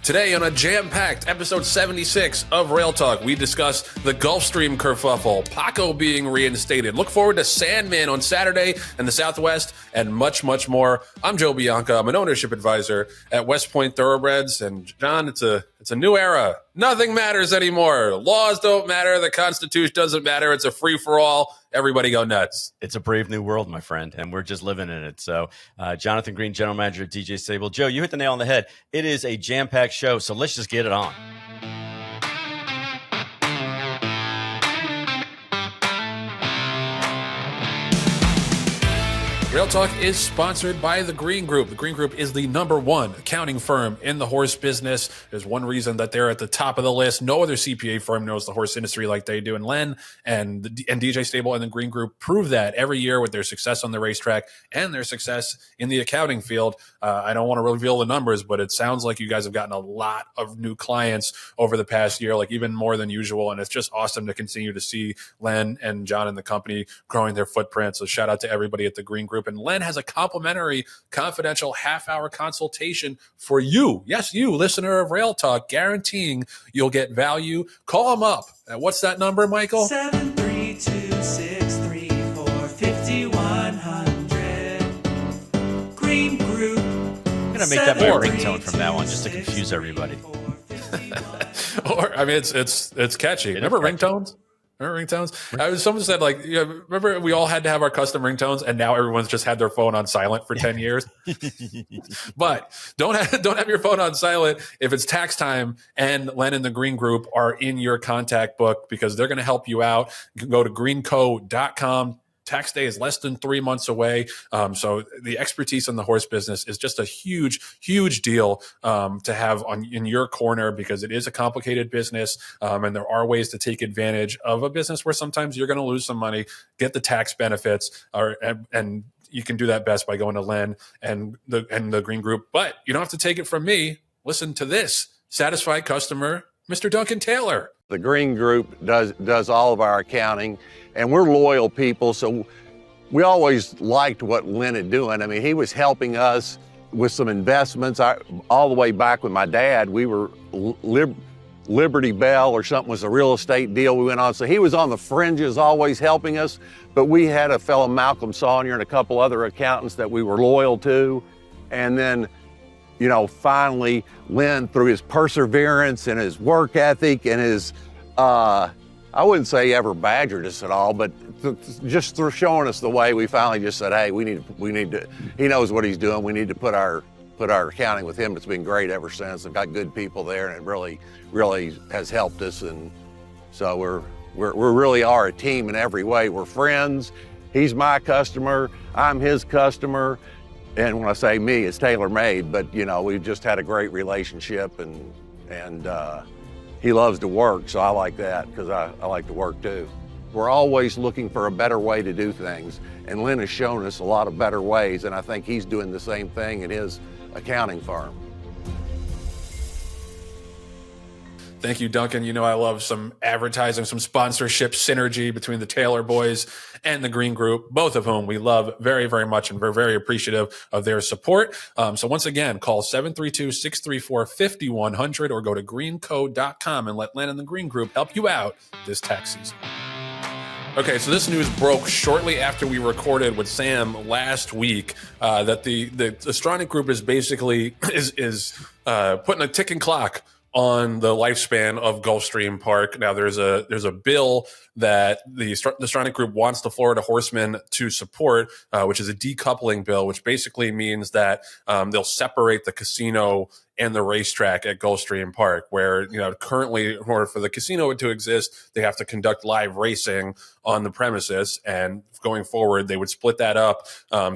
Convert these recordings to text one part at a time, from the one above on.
Today on a jam-packed episode 76 of Rail Talk, we discuss the Gulfstream kerfuffle, Paco being reinstated. Look forward to Sandman on Saturday in the Southwest, and much, much more. I'm Joe Bianca. I'm an ownership advisor at West Point Thoroughbreds. And John, it's a new era. Nothing matters anymore. Laws don't matter. The Constitution doesn't matter. It's a free-for-all. Everybody go nuts. It's a brave new world, my friend, and we're just living in it. So Jonathan Green, general manager at DJ Stable. Joe, you hit the nail on the head. It is a jam-packed show, so let's just get it on. Rail Talk is sponsored by the Green Group. The Green Group is the #1 accounting firm in the horse business. There's one reason that they're at the top of the list. No other CPA firm knows the horse industry like they do. And Len and DJ Stable and the Green Group prove that every year with their success on the racetrack and their success in the accounting field. I don't want to reveal the numbers, but it sounds like you guys have gotten a lot of new clients over the past year, like even more than usual. And it's just awesome to continue to see Len and John and the company growing their footprint. So shout out to everybody at the Green Group. And Len has a complimentary confidential half-hour consultation for you. Yes, you, listener of Rail Talk, guaranteeing you'll get value. Call him up. What's that number, Michael? 732-634-5100. Green Group. I'm going to make that my ringtone from now on just to confuse everybody. Or, I mean, it's catchy. Remember ringtones? Someone said, like, remember we all had to have our custom ringtones, and now everyone's just had their phone on silent for 10 years. But don't have your phone on silent if it's tax time and Len and the Green Group are in your contact book, because they're going to help you out. You can go to greenco.com. Tax day is less than 3 months away. So the expertise in the horse business is just a huge, huge deal to have in your corner, because it is a complicated business. And there are ways to take advantage of a business where sometimes you're going to lose some money, get the tax benefits, and you can do that best by going to Len and the Green Group. But you don't have to take it from me. Listen to this. Satisfied customer, Mr. Duncan Taylor. The Green Group does all of our accounting, and we're loyal people, so we always liked what Len had doing. I mean, he was helping us with some investments. All the way back with my dad, we were Liberty Bell or something was a real estate deal we went on. So he was on the fringes, always helping us. But we had a fellow, Malcolm Saunier, and a couple other accountants that we were loyal to. And then, finally, Len, through his perseverance and his work ethic and his, I wouldn't say he ever badgered us at all, but just through showing us the way, we finally just said, hey, we need to, he knows what he's doing. We need to put our accounting with him. It's been great ever since. I've got good people there, and it really, really has helped us. And so we really are a team in every way. We're friends. He's my customer. I'm his customer. And when I say me, it's tailor-made, but we've just had a great relationship, and he loves to work, so I like that, because I like to work too. We're always looking for a better way to do things, and Len has shown us a lot of better ways, and I think he's doing the same thing in his accounting firm. Thank you, Duncan. I love some advertising, some sponsorship synergy between the Taylor boys and the Green Group, both of whom we love very, very much, and we're very appreciative of their support. So once again, call 732-634-5100 or go to greenco.com and let Len and the Green Group help you out this tax season. Okay, so this news broke shortly after we recorded with Sam last week that the Stronach Group is basically is putting a ticking clock on the lifespan of Gulfstream Park. Now, there's a bill that the Stronach Group wants the Florida horsemen to support, which is a decoupling bill, which basically means that they'll separate the casino and the racetrack at Gulfstream Park, where currently, in order for the casino to exist, they have to conduct live racing on the premises, and going forward, they would split that up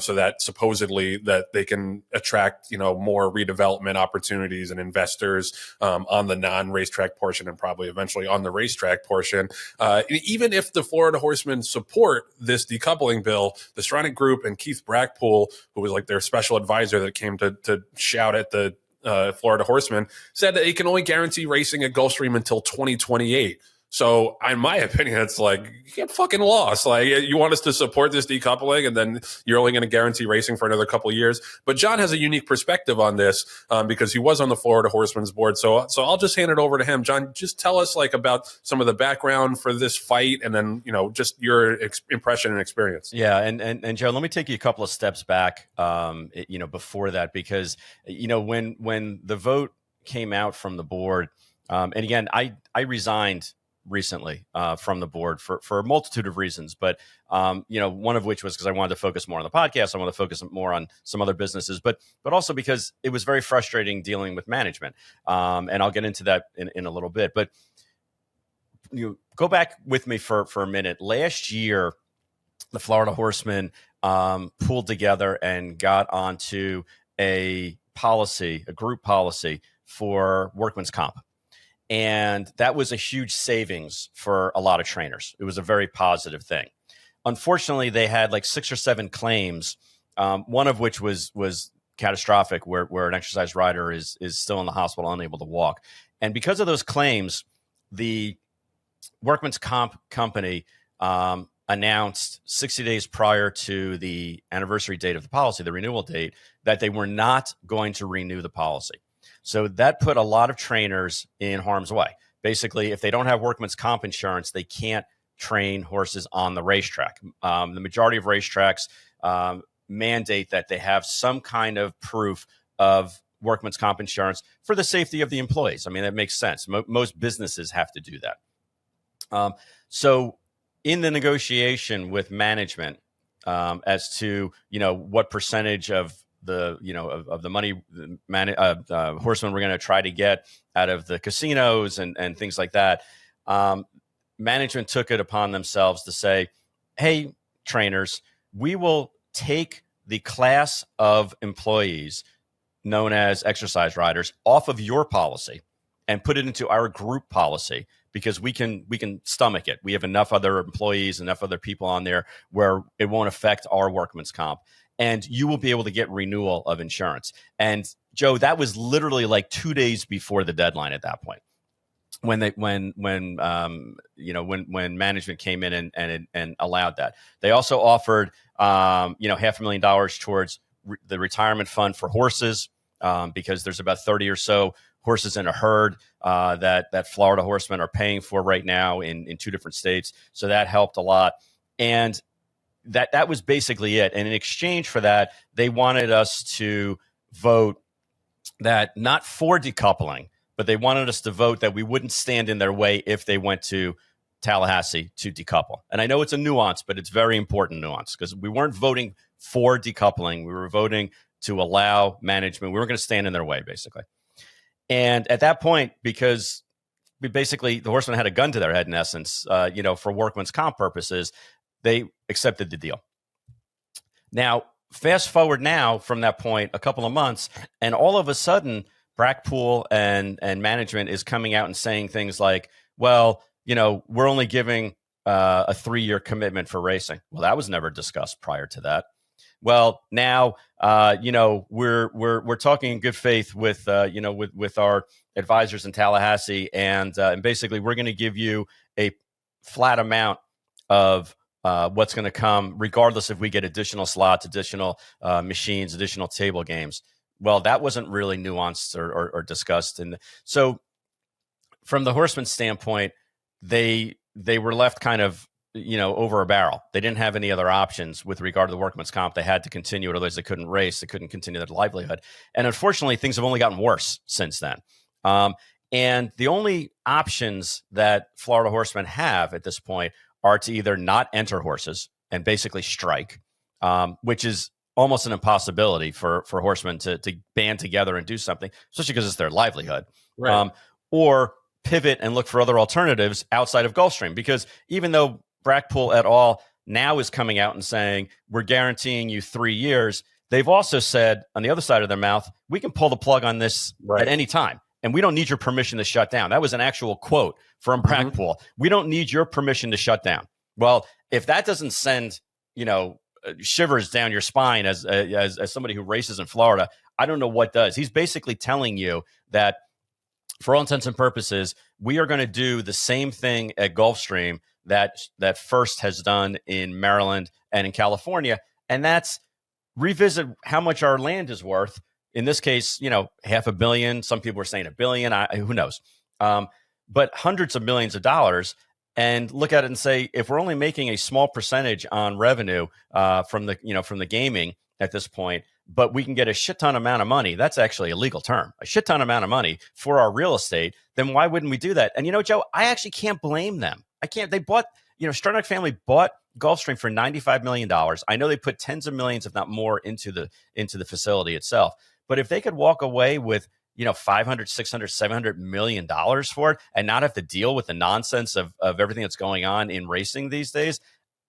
so that supposedly that they can attract more redevelopment opportunities and investors on the non-racetrack portion, and probably eventually on the racetrack portion. Even if the Florida horsemen support this decoupling bill, the Stronach Group and Keith Brackpool, who was like their special advisor that came to shout at the Florida horsemen, said that he can only guarantee racing at Gulfstream until 2028. So, in my opinion, it's like, you get fucking lost. Like, you want us to support this decoupling, and then you're only going to guarantee racing for another couple of years. But Jon has a unique perspective on this because he was on the Florida Horsemen's board. So I'll just hand it over to him. Jon, just tell us like about some of the background for this fight, and then just your impression and experience. Yeah, and Joe, let me take you a couple of steps back, before that, because when the vote came out from the board, and again, I resigned recently from the board for a multitude of reasons, but one of which was because I wanted to focus more on the podcast. I wanted to focus more on some other businesses, but also because it was very frustrating dealing with management. And I'll get into that in a little bit. But go back with me for a minute. Last year, the Florida Horsemen pulled together and got onto a group policy for workman's comp. And that was a huge savings for a lot of trainers. It was a very positive thing. Unfortunately, they had like 6 or 7 claims, one of which was catastrophic, where an exercise rider is still in the hospital, unable to walk. And because of those claims, the workman's comp company announced 60 days prior to the anniversary date of the policy, the renewal date, that they were not going to renew the policy. So that put a lot of trainers in harm's way. Basically, if they don't have workman's comp insurance, they can't train horses on the racetrack. The majority of racetracks mandate that they have some kind of proof of workman's comp insurance for the safety of the employees. I mean, that makes sense. Most businesses have to do that. So in the negotiation with management as to, what percentage of the money horsemen we're going to try to get out of the casinos and things like that, management took it upon themselves to say, hey, trainers, we will take the class of employees known as exercise riders off of your policy and put it into our group policy, because we can stomach it. We have enough other employees, enough other people on there where it won't affect our workman's comp. And you will be able to get renewal of insurance. And Joe, that was literally like 2 days before the deadline at that point, when management came in and allowed that. They also offered $500,000 towards the retirement fund for horses, because there's about 30 or so horses in a herd that Florida Horsemen are paying for right now in 2 different states. So that helped a lot. And that was basically it. And in exchange for that, they wanted us to vote that not for decoupling, but they wanted us to vote that we wouldn't stand in their way if they went to Tallahassee to decouple. And I know it's a nuance, but it's very important nuance, because we weren't voting for decoupling. We were voting to allow management. We weren't going to stand in their way, basically. And at that point, because the horsemen had a gun to their head, in essence, for workman's comp purposes, they accepted the deal. Now, fast forward now from that point, a couple of months, and all of a sudden, Brackpool and management is coming out and saying things like, well, we're only giving a 3-year commitment for racing. Well, that was never discussed prior to that. Well, now, we're talking in good faith with our advisors in Tallahassee, and basically we're going to give you a flat amount of what's going to come, regardless if we get additional slots, additional machines, additional table games. Well, that wasn't really nuanced or discussed. And so from the horseman standpoint, they were left kind of, over a barrel. They didn't have any other options with regard to the workman's comp. They had to continue it, otherwise they couldn't race. They couldn't continue their livelihood. And unfortunately, things have only gotten worse since then. And the only options that Florida horsemen have at this point are to either not enter horses and basically strike, which is almost an impossibility for horsemen to band together and do something, especially because it's their livelihood, right. Or pivot and look for other alternatives outside of Gulfstream. Because even though Brackpool et al. Now is coming out and saying, we're guaranteeing you 3 years, they've also said on the other side of their mouth, we can pull the plug on this at any time. And we don't need your permission to shut down. That was an actual quote from Brackpool. We don't need your permission to shut down. Well, if that doesn't send, shivers down your spine as somebody who races in Florida, I don't know what does. He's basically telling you that for all intents and purposes, we are going to do the same thing at Gulfstream that First has done in Maryland and in California, and that's revisit how much our land is worth. In this case, $500 million. Some people are saying $1 billion. Who knows? But hundreds of millions of dollars, and look at it and say, if we're only making a small percentage on revenue from the gaming at this point, but we can get a shit ton amount of money. That's actually a legal term, a shit ton amount of money for our real estate. Then why wouldn't we do that? And Joe, I actually can't blame them. I can't. They bought, Stronach family bought Gulfstream for $95 million. I know they put tens of millions, if not more, into the facility itself. But if they could walk away with $500, $600, $700 million for it and not have to deal with the nonsense of everything that's going on in racing these days,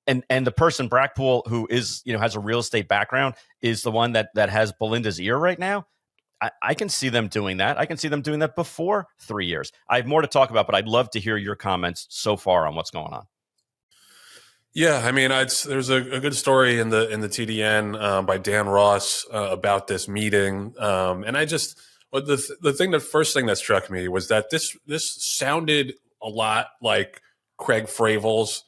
and the person, Brackpool, who is, has a real estate background, is the one that has Belinda's ear right now, I can see them doing that. I can see them doing that before 3 years. I have more to talk about, but I'd love to hear your comments so far on what's going on. Yeah, I mean, there's a good story in the TDN by Dan Ross about this meeting, and the first thing that struck me was that this sounded a lot like Craig Fravel's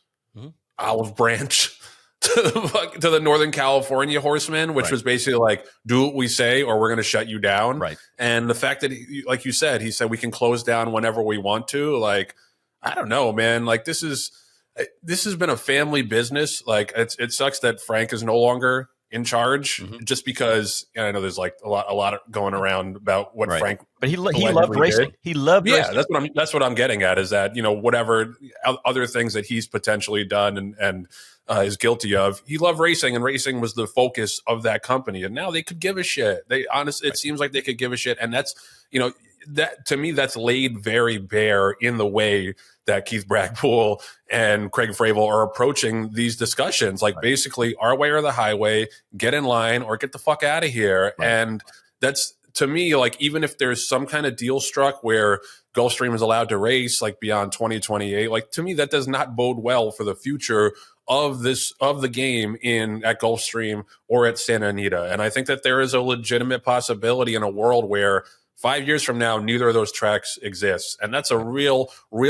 olive branch to the Northern California horsemen, which was basically like, do what we say or we're going to shut you down. Right. And the fact that, like you said, he said we can close down whenever we want to. Like, I don't know, man. Like, this has been a family business. Like, it sucks that Frank is no longer in charge, just because I know there's like a lot going around about what Frank. But he loved racing. Did. He loved racing. That's what I'm getting at, is that whatever other things that he's potentially done and is guilty of, he loved racing, and racing was the focus of that company. And now they could give a shit. It seems like they could give a shit, and that's that to me, that's laid very bare in the way that Keith Brackpool and Craig Fravel are approaching these discussions. Like, basically, our way or the highway, get in line or get the fuck out of here. Right. And that's, to me, like, even if there's some kind of deal struck where Gulfstream is allowed to race like beyond 2028, like, to me, that does not bode well for the future of the game at Gulfstream or at Santa Anita. And I think that there is a legitimate possibility in a world where 5 years from now, neither of those tracks exists. And that's a real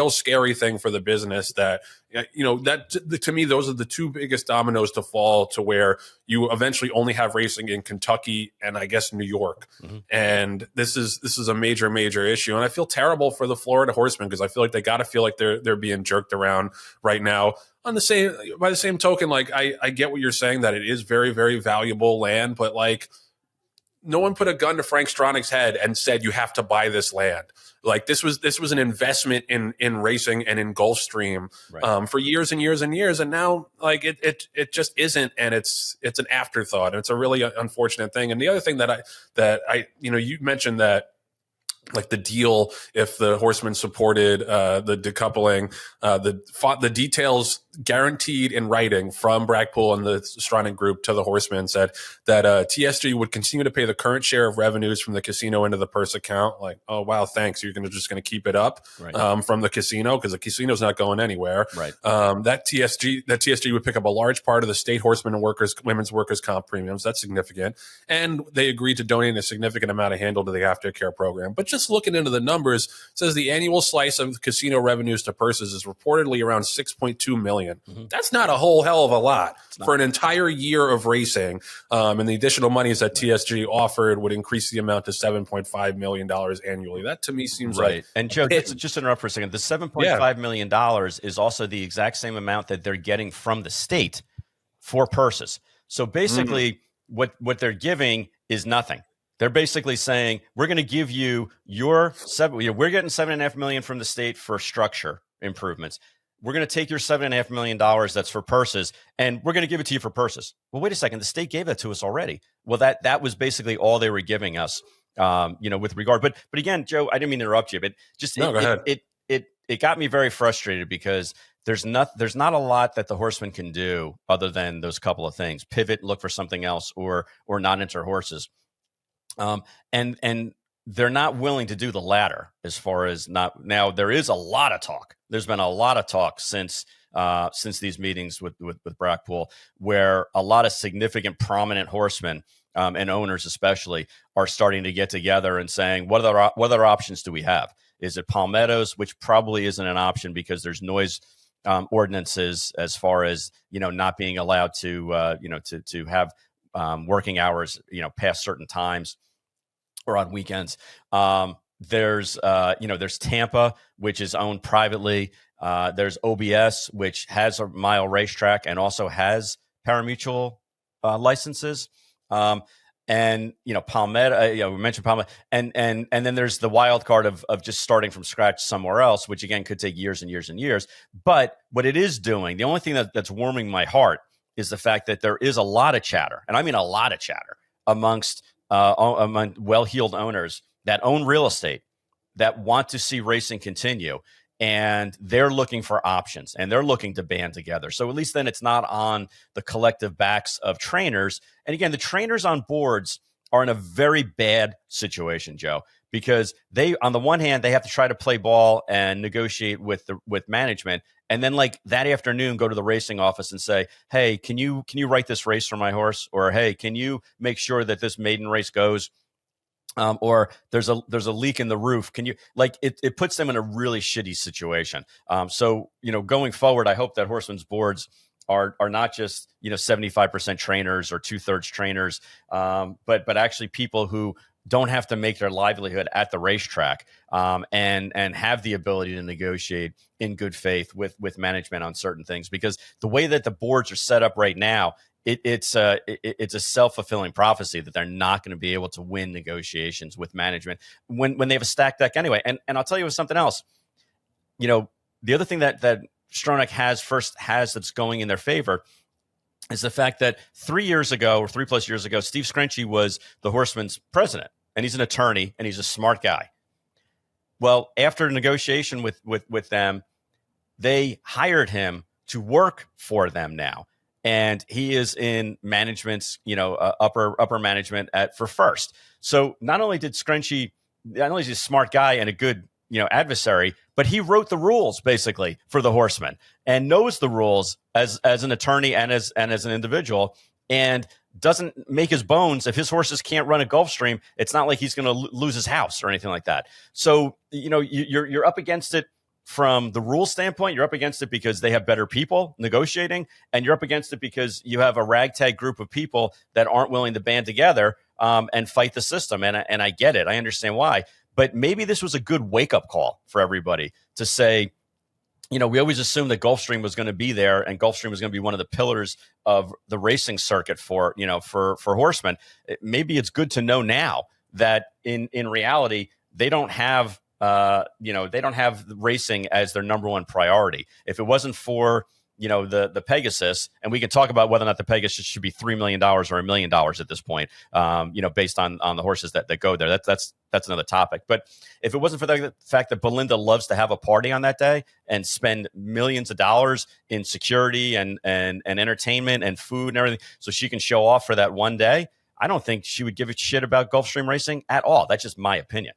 scary thing for the business. That, to me, those are the two biggest dominoes to fall, to where you eventually only have racing in Kentucky and I guess New York. Mm-hmm. And this is a major issue. And I feel terrible for the Florida horsemen, because I feel like they got to feel like they're being jerked around right now. By the same token, like, I get what you're saying, that it is very, very valuable land, but like, no one put a gun to Frank Stronach's head and said, you have to buy this land. Like, this was an investment in racing and in Gulfstream for years and years and years. And now, like, it just isn't. And it's an afterthought. And it's a really unfortunate thing. And the other thing that I you mentioned that, like, the deal, if the horsemen supported the decoupling, the details guaranteed in writing from Brackpool and the Stronach Group to the horsemen said that TSG would continue to pay the current share of revenues from the casino into the purse account. Like, oh wow, thanks. You're just going to keep it up from the casino, because the casino's not going anywhere. Right. That TSG would pick up a large part of the state horsemen and women's workers comp premiums. That's significant. And they agreed to donate a significant amount of handle to the aftercare program. But just looking into the numbers, it says the annual slice of casino revenues to purses is reportedly around $6.2 million. Mm-hmm. That's not a whole hell of a lot for an entire year of racing. And the additional monies that TSG offered would increase the amount to $7.5 million annually. That, to me, seems like. And Joe, just interrupt for a second. The $7.5 million is also the exact same amount that they're getting from the state for purses. So basically, what they're giving is nothing. They're basically saying, we're going to give you we're getting $7.5 million from the state for structure improvements. We're going to take your $7.5 million that's for purses, and we're going to give it to you for purses. Well, wait a second. The state gave that to us already. Well, that was basically all they were giving us, with regard. But again, Joe, I didn't mean to interrupt you, but just go ahead. It got me very frustrated, because there's not a lot that the horsemen can do other than those couple of things: pivot, look for something else, or not enter horses. And they're not willing to do the latter. As far as now, there is a lot of talk. There's been a lot of talk since these meetings with Brackpool, where a lot of significant, prominent horsemen and owners especially are starting to get together and saying, what other options do we have? Is it palmettos, which probably isn't an option because there's noise ordinances as far as, not being allowed to, to have working hours, past certain times or on weekends. There's Tampa, which is owned privately. There's OBS, which has a mile racetrack and also has parimutuel licenses. And Palmetto, we mentioned Palmetto, and then there's the wild card of just starting from scratch somewhere else, which again could take years and years and years. But what it is doing, the only thing that's warming my heart is the fact that there is a lot of chatter, and I mean a lot of chatter amongst among well-heeled owners that own real estate that want to see racing continue. And they're looking for options and they're looking to band together. So at least then it's not on the collective backs of trainers. And again, the trainers on boards are in a very bad situation, Joe, because they, on the one hand, they have to try to play ball and negotiate with management. And then like that afternoon, go to the racing office and say, hey, can you write this race for my horse? Or, hey, can you make sure that this maiden race goes? Or there's a leak in the roof. Can you it puts them in a really shitty situation. So, going forward, I hope that horsemen's boards are not just, 75% trainers or 2/3 trainers, but actually people who don't have to make their livelihood at the racetrack, and have the ability to negotiate in good faith with management on certain things, because the way that the boards are set up right now, it's a self-fulfilling prophecy that they're not going to be able to win negotiations with management when they have a stacked deck anyway. And I'll tell you something else. The other thing that Stronach has that's going in their favor is the fact that 3 years ago or 3+ years ago, Steve Screnchy was the Horsemen's president, and he's an attorney and he's a smart guy. Well, after negotiation with them, they hired him to work for them now. And he is in management's, upper management for First. So not only is he a smart guy and a good, adversary, but he wrote the rules basically for the horsemen and knows the rules as an attorney and as an individual, and doesn't make his bones. If his horses can't run a Gulfstream, it's not like he's going to lose his house or anything like that. So, you're up against it. From the rule standpoint, you're up against it because they have better people negotiating, and you're up against it because you have a ragtag group of people that aren't willing to band together and fight the system. And I get it. I understand why. But maybe this was a good wake-up call for everybody to say, we always assumed that Gulfstream was going to be there and Gulfstream was going to be one of the pillars of the racing circuit for horsemen. Maybe it's good to know now that in reality, they don't have they don't have racing as their number one priority. If it wasn't for, the Pegasus, and we can talk about whether or not the Pegasus should be $3 million or $1 million at this point, based on the horses that go there. That's another topic. But if it wasn't for the fact that Belinda loves to have a party on that day and spend millions of dollars in security and entertainment and food and everything, so she can show off for that one day, I don't think she would give a shit about Gulfstream racing at all. That's just my opinion.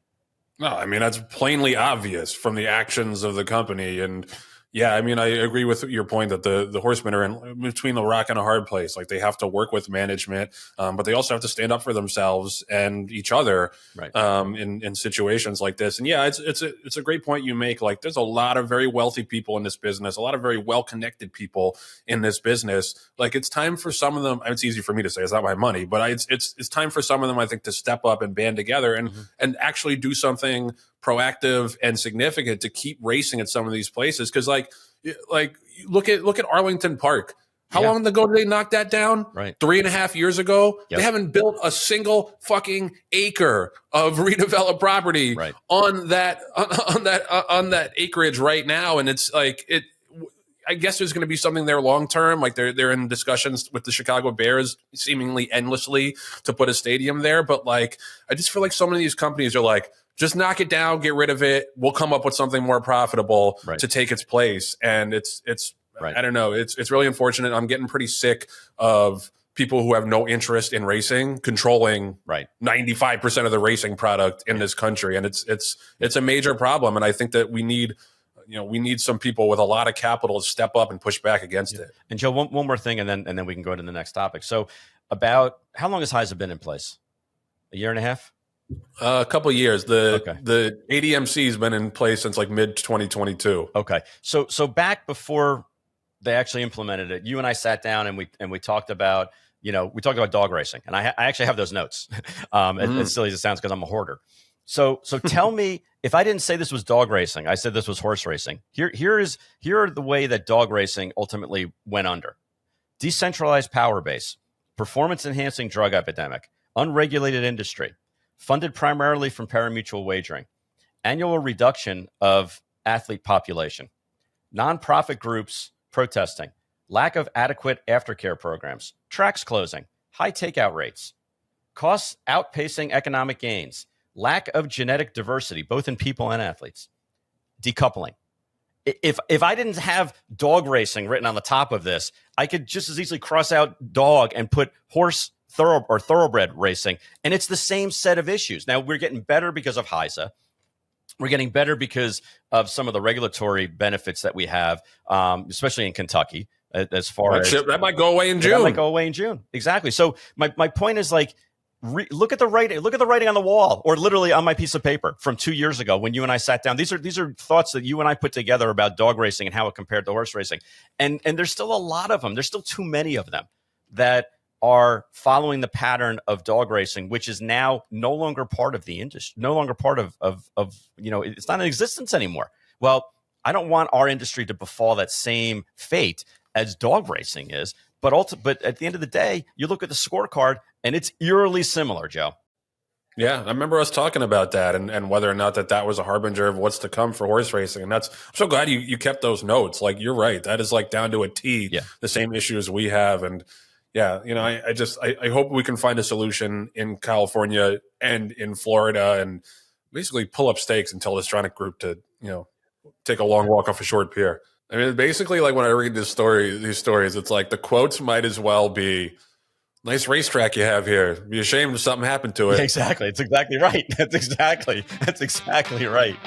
No, I mean, that's plainly obvious from the actions of the company. And yeah, I mean, I agree with your point that the horsemen are in between the rock and a hard place. Like, they have to work with management, but they also have to stand up for themselves and each other, right, in situations like this. And yeah, it's a great point you make. Like, there's a lot of very wealthy people in this business, a lot of very well-connected people in this business. Like, it's time for some of them. It's easy for me to say, it's not my money, but it's time for some of them, I think, to step up and band together and actually do something proactive and significant to keep racing at some of these places. Because like look at Arlington Park. How long ago did they knock that down? Right. 3.5 years ago. Yep. They haven't built a single fucking acre of redeveloped property on that acreage right now. And it's like I guess there's going to be something there long term. Like they're in discussions with the Chicago Bears seemingly endlessly to put a stadium there. But like, I just feel like so many of these companies are like, just knock it down, get rid of it. We'll come up with something more profitable to take its place. And it's I don't know. It's really unfortunate. I'm getting pretty sick of people who have no interest in racing controlling 95% of the racing product in this country. And it's a major problem. And I think that we need some people with a lot of capital to step up and push back against it. And Joe, one more thing, and then we can go into the next topic. So about how long has HISA been in place? A year and a half? A couple of years. The ADMC has been in place since like mid 2022. Okay. So back before they actually implemented it, you and I sat down and we talked about, we talked about dog racing, and I actually have those notes. As silly as it sounds, because I'm a hoarder. So tell me, if I didn't say this was dog racing, I said this was horse racing. Here are the way that dog racing ultimately went under: decentralized power base, performance enhancing drug epidemic, unregulated industry, funded primarily from parimutuel wagering, annual reduction of athlete population, nonprofit groups protesting, lack of adequate aftercare programs, tracks closing, high takeout rates, costs outpacing economic gains, lack of genetic diversity, both in people and athletes, decoupling. If I didn't have dog racing written on the top of this, I could just as easily cross out dog and put thoroughbred racing, and it's the same set of issues. Now, we're getting better because of HISA. We're getting better because of some of the regulatory benefits that we have, especially in Kentucky. As far as that might go away in June. That might go away in June. Exactly. So my point is, like, look at the writing. Look at the writing on the wall, or literally on my piece of paper from 2 years ago when you and I sat down. These are thoughts that you and I put together about dog racing and how it compared to horse racing. And there's still a lot of them. There's still too many of them that are following the pattern of dog racing, which is now no longer part of the industry, no longer part of it's not in existence anymore. Well, I don't want our industry to befall that same fate as dog racing is. But at the end of the day, you look at the scorecard and it's eerily similar, Joe. Yeah, I remember us talking about that and whether or not that was a harbinger of what's to come for horse racing. And I'm so glad you kept those notes. Like, you're right. That is like down to a T, the same issues we have. And yeah, I hope we can find a solution in California and in Florida and basically pull up stakes and tell the Stronach Group to, take a long walk off a short pier. I mean, basically, like, when I read these stories, it's like the quotes might as well be, "Nice racetrack you have here. Be ashamed if something happened to it." Yeah, exactly. It's exactly right. That's exactly right.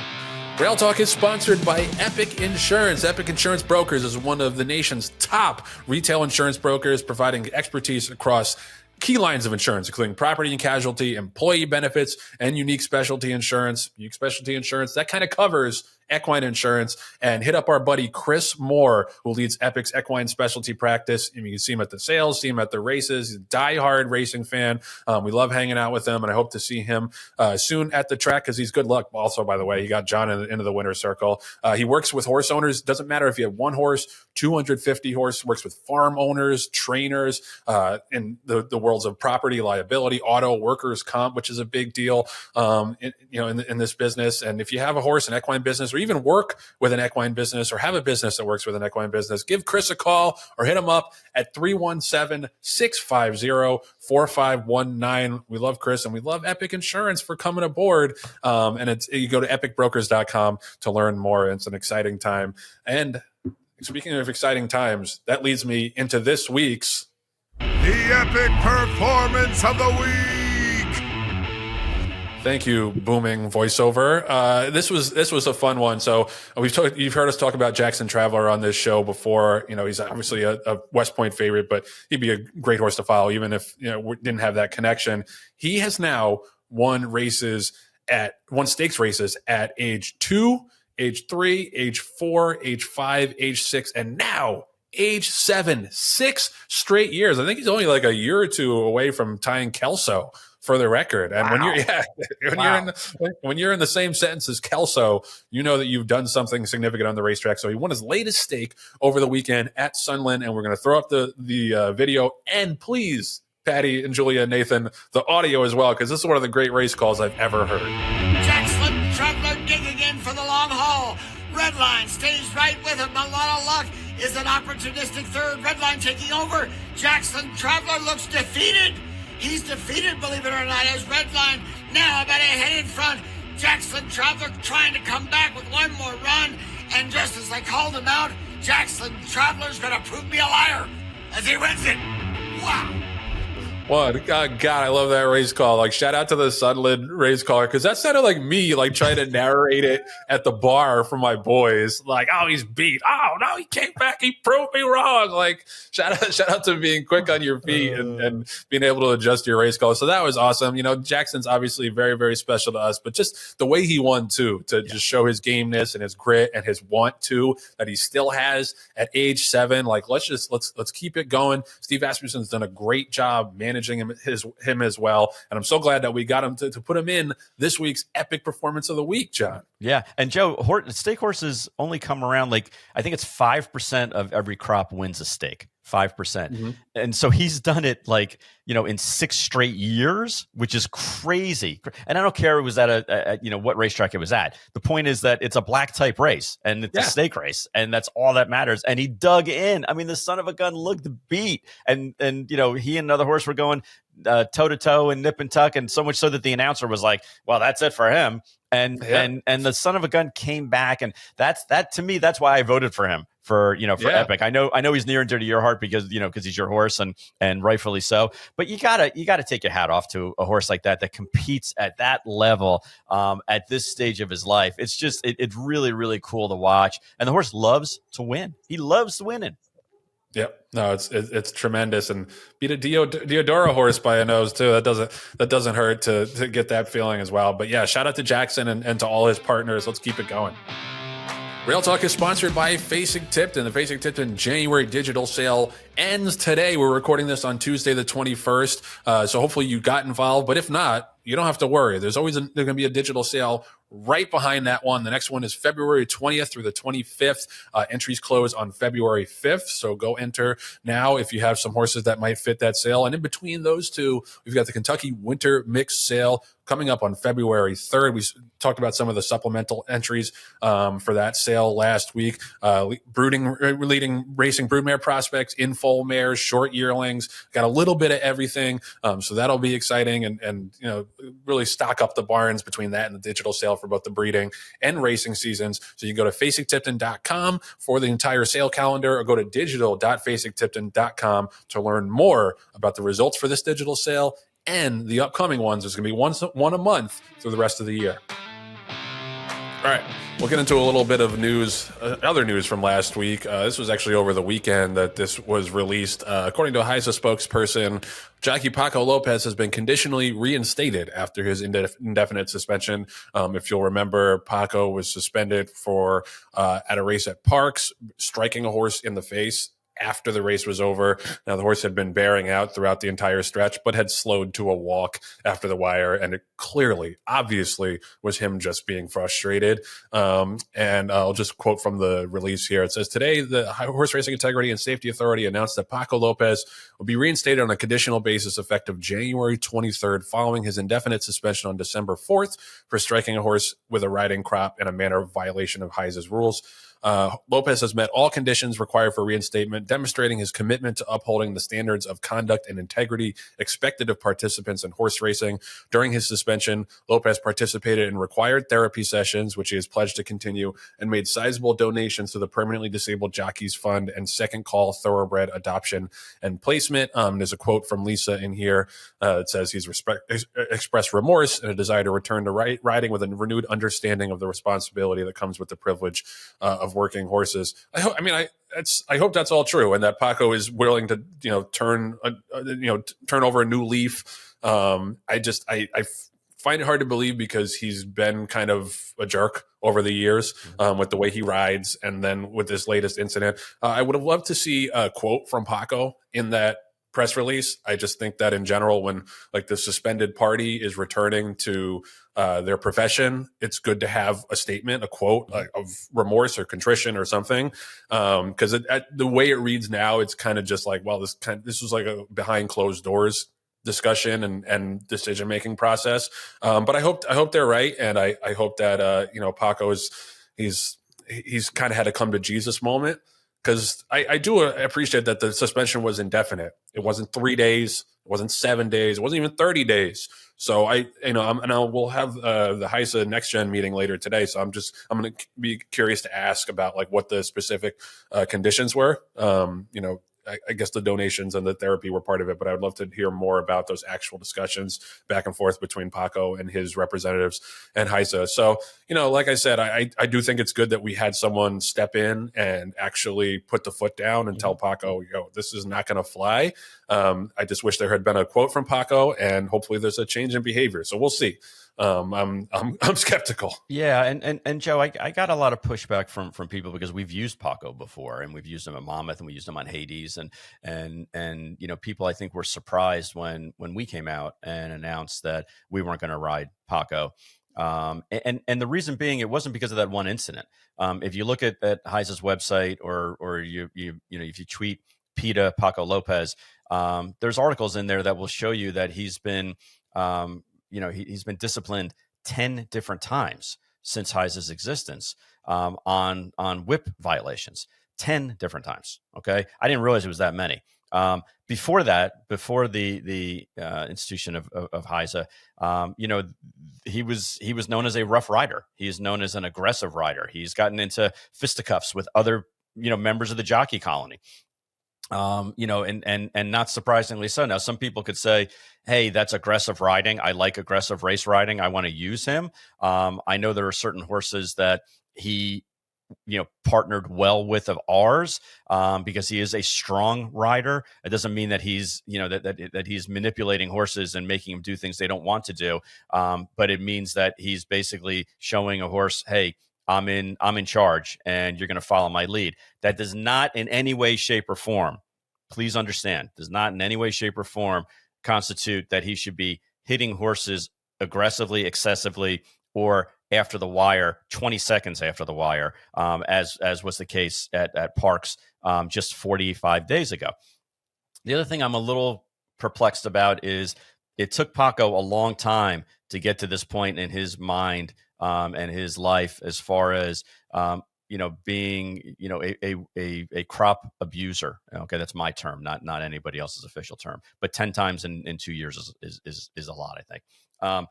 Rail Talk is sponsored by Epic Insurance. Epic Insurance Brokers is one of the nation's top retail insurance brokers, providing expertise across key lines of insurance, including property and casualty, employee benefits, and unique specialty insurance. Unique specialty insurance, that kind of covers equine insurance. And hit up our buddy Chris Moore, who leads Epic's equine specialty practice. I mean, you see him at the sales, see him at the races. He's a diehard racing fan. We love hanging out with him, and I hope to see him soon at the track because he's good luck. Also, by the way, he got John into the winner's circle. He works with horse owners. Doesn't matter if you have one horse, 250 horse. Works with farm owners, trainers, in the worlds of property, liability, auto, workers' comp, which is a big deal, in this business. And if you have a horse, an equine business, or even work with an equine business or have a business that works with an equine business, give Chris a call or hit him up at 317-650-4519. We love Chris and we love Epic Insurance for coming aboard. And you go to epicbrokers.com to learn more. It's an exciting time. And speaking of exciting times, that leads me into this week's The Epic Performance of the Week. Thank you, booming voiceover. This was a fun one. So you've heard us talk about Jackson Traveler on this show before. He's obviously a West Point favorite, but he'd be a great horse to follow, even if we didn't have that connection. He has now won stakes races at age 2, age 3, age 4, age 5, age 6, and now age 7, 6 straight years. I think he's only like a year or two away from tying Kelso for the record. And when you're in the same sentence as Kelso, you know that you've done something significant on the racetrack. So he won his latest stake over the weekend at Sunland, and we're going to throw up the video, and please, Patty and Julia and Nathan, the audio as well, because this is one of the great race calls I've ever heard. Jackson Traveler digging in for the long haul. Redline stays right with him. A lot of luck is an opportunistic third. Redline taking over. Jackson Traveler looks defeated. He's defeated, believe it or not, as Redline now about a head in front. Jackson Traveler trying to come back with one more run. And just as I called him out, Jackson Traveler's going to prove me a liar as he wins it. Wow. What? God, I love that race call. Like, shout out to the Sunland race caller, because that sounded like me, like trying to narrate it at the bar for my boys. Like, oh, he's beat. Oh no, he came back. He proved me wrong. Like, shout out to being quick on your feet and being able to adjust your race call. So that was awesome. You know, Jackson's obviously very, very special to us, but just the way he won too, to just show his gameness and his grit and his want to that he still has at age 7. Like, let's keep it going. Steve Asmussen's done a great job managing him as well, and I'm so glad that we got him to put him in this week's epic performance of the week, John. Yeah, and Joe, stake horses only come around, like, I think it's 5% of every crop wins a stake. 5%. And so he's done it, like, you know, in 6 straight years, which is crazy. And I don't care it was at a you know, what racetrack it was at. The point is that it's a black type race and it's a stake race, and that's all that matters. And he dug in. I mean, the son of a gun looked beat, and you know, he and another horse were going toe to toe and nip and tuck, and so much so that the announcer was like, well, that's it for him. And the son of a gun came back, and that to me, that's why I voted for him for Epic. I know he's near and dear to your heart because he's your horse, and rightfully so. But you gotta take your hat off to a horse like that competes at that level at this stage of his life. It's just it's really, really cool to watch, and the horse loves to win. He loves winning. Yep. No, it's tremendous, and beat a Diodoro horse by a nose too. That doesn't hurt to get that feeling as well. But yeah, shout out to Jackson and to all his partners. Let's keep it going. Rail Talk is sponsored by Facing Tipton. The Facing Tipton January digital sale ends today. We're recording this on Tuesday, the 21st. So hopefully you got involved, but if not, you don't have to worry. There's going to be a digital sale right behind that one. The next one is February 20th through the 25th. Entries close on February 5th. So go enter now if you have some horses that might fit that sale. And in between those two, we've got the Kentucky Winter Mix Sale coming up on February 3rd. We talked about some of the supplemental entries for that sale last week. Leading racing broodmare prospects, in foal mares, short yearlings, got a little bit of everything. So that'll be exciting, and really stock up the barns between that and the digital sale for both the breeding and racing seasons. So you can go to facingtipton.com for the entire sale calendar, or go to digital.facingtipton.com to learn more about the results for this digital sale and the upcoming ones. There's going to be one a month through the rest of the year. All right, we'll get into a little bit of news, other news from last week. This was actually over the weekend that this was released. According to a HISA spokesperson, jockey Paco Lopez has been conditionally reinstated after his indefinite suspension. If you'll remember, Paco was suspended for at a race at Parks, striking a horse in the face after the race was over. Now, the horse had been bearing out throughout the entire stretch, but had slowed to a walk after the wire. And it clearly, obviously, was him just being frustrated. And I'll just quote from the release here. It says, today, the Horse Racing Integrity and Safety Authority announced that Paco Lopez will be reinstated on a conditional basis effective January 23rd, following his indefinite suspension on December 4th for striking a horse with a riding crop in a manner of violation of HISA's rules. Lopez has met all conditions required for reinstatement, demonstrating his commitment to upholding the standards of conduct and integrity expected of participants in horse racing. During his suspension, Lopez participated in required therapy sessions, which he has pledged to continue, and made sizable donations to the Permanently Disabled Jockeys Fund and Second Call Thoroughbred Adoption and Placement. There's a quote from Lisa in here. It says he's expressed remorse and a desire to return to riding with a renewed understanding of the responsibility that comes with the privilege of working horses. I hope that's all true, and that Paco is willing to turn over a new leaf. I find it hard to believe, because he's been kind of a jerk over the years with the way he rides, and then with this latest incident. I would have loved to see a quote from Paco in that press release. I just think that in general, when like the suspended party is returning to their profession, it's good to have a statement, a quote of remorse or contrition or something. Because the way it reads now, it's kind of just like, well, this was like a behind closed doors discussion and decision making process. But I hope they're right, and I hope that Paco he's kind of had a come to Jesus moment. Because I do appreciate that the suspension was indefinite. It wasn't 3 days. It wasn't 7 days. It wasn't even 30 days. So we'll have the HISA Next Gen meeting later today. So I'm going to be curious to ask about like what the specific conditions were. I guess the donations and the therapy were part of it, but I would love to hear more about those actual discussions back and forth between Paco and his representatives and Heisa. So, like I said, I do think it's good that we had someone step in and actually put the foot down and tell Paco, this is not going to fly. I just wish there had been a quote from Paco, and hopefully there's a change in behavior. So we'll see. I'm skeptical. Yeah, and Joe, I got a lot of pushback from people because we've used Paco before, and we've used him at Monmouth, and we used him on Hades, and people I think were surprised when we came out and announced that we weren't going to ride Paco. And the reason being, it wasn't because of that one incident. If you look at Heisa's website, or if you tweet PETA Paco Lopez, there's articles in there that will show you that he's been he's been disciplined 10 different times since Heisa's existence on whip violations. 10 different times. Okay, I didn't realize it was that many. Before that, before the institution of Heisa, he was known as a rough rider. He is known as an aggressive rider. He's gotten into fisticuffs with other members of the jockey colony. And not surprisingly so. Now, some people could say, hey, that's aggressive riding. I like aggressive race riding. I want to use him. I know there are certain horses that he, partnered well with of ours, because he is a strong rider. It doesn't mean that he's, that he's manipulating horses and making them do things they don't want to do. But it means that he's basically showing a horse, hey, I'm in charge, and you're going to follow my lead. That does not in any way, shape, or form, please understand, does not in any way, shape, or form constitute that he should be hitting horses aggressively, excessively, or after the wire, 20 seconds after the wire, as was the case at Parks just 45 days ago. The other thing I'm a little perplexed about is it took Paco a long time to get to this point in his mind and his life, as far as being a crop abuser. Okay, that's my term, not anybody else's official term. But 10 times in 2 years is a lot, I think.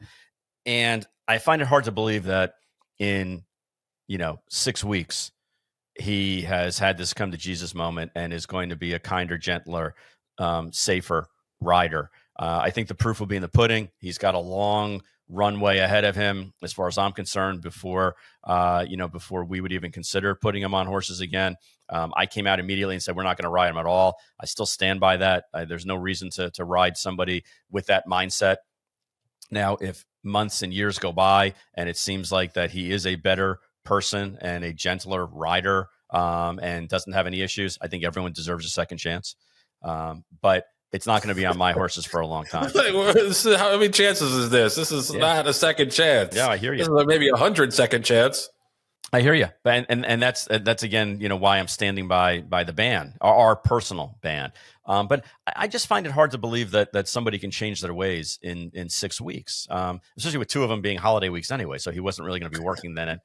And I find it hard to believe that in 6 weeks he has had this come to Jesus moment and is going to be a kinder, gentler, safer rider. I think the proof will be in the pudding. He's got a long runway ahead of him, as far as I'm concerned, before we would even consider putting him on horses again. I came out immediately and said, we're not going to ride him at all. I still stand by that. There's no reason to ride somebody with that mindset. Now, if months and years go by and it seems like that he is a better person and a gentler rider, and doesn't have any issues, I think everyone deserves a second chance. But it's not going to be on my horses for a long time. How many chances is this? This is not a second chance. Yeah, I hear you. This is maybe 100 second chance. I hear you, and that's again, why I'm standing by the ban, our personal ban. But I just find it hard to believe that somebody can change their ways in 6 weeks, especially with two of them being holiday weeks anyway. So he wasn't really going to be working then.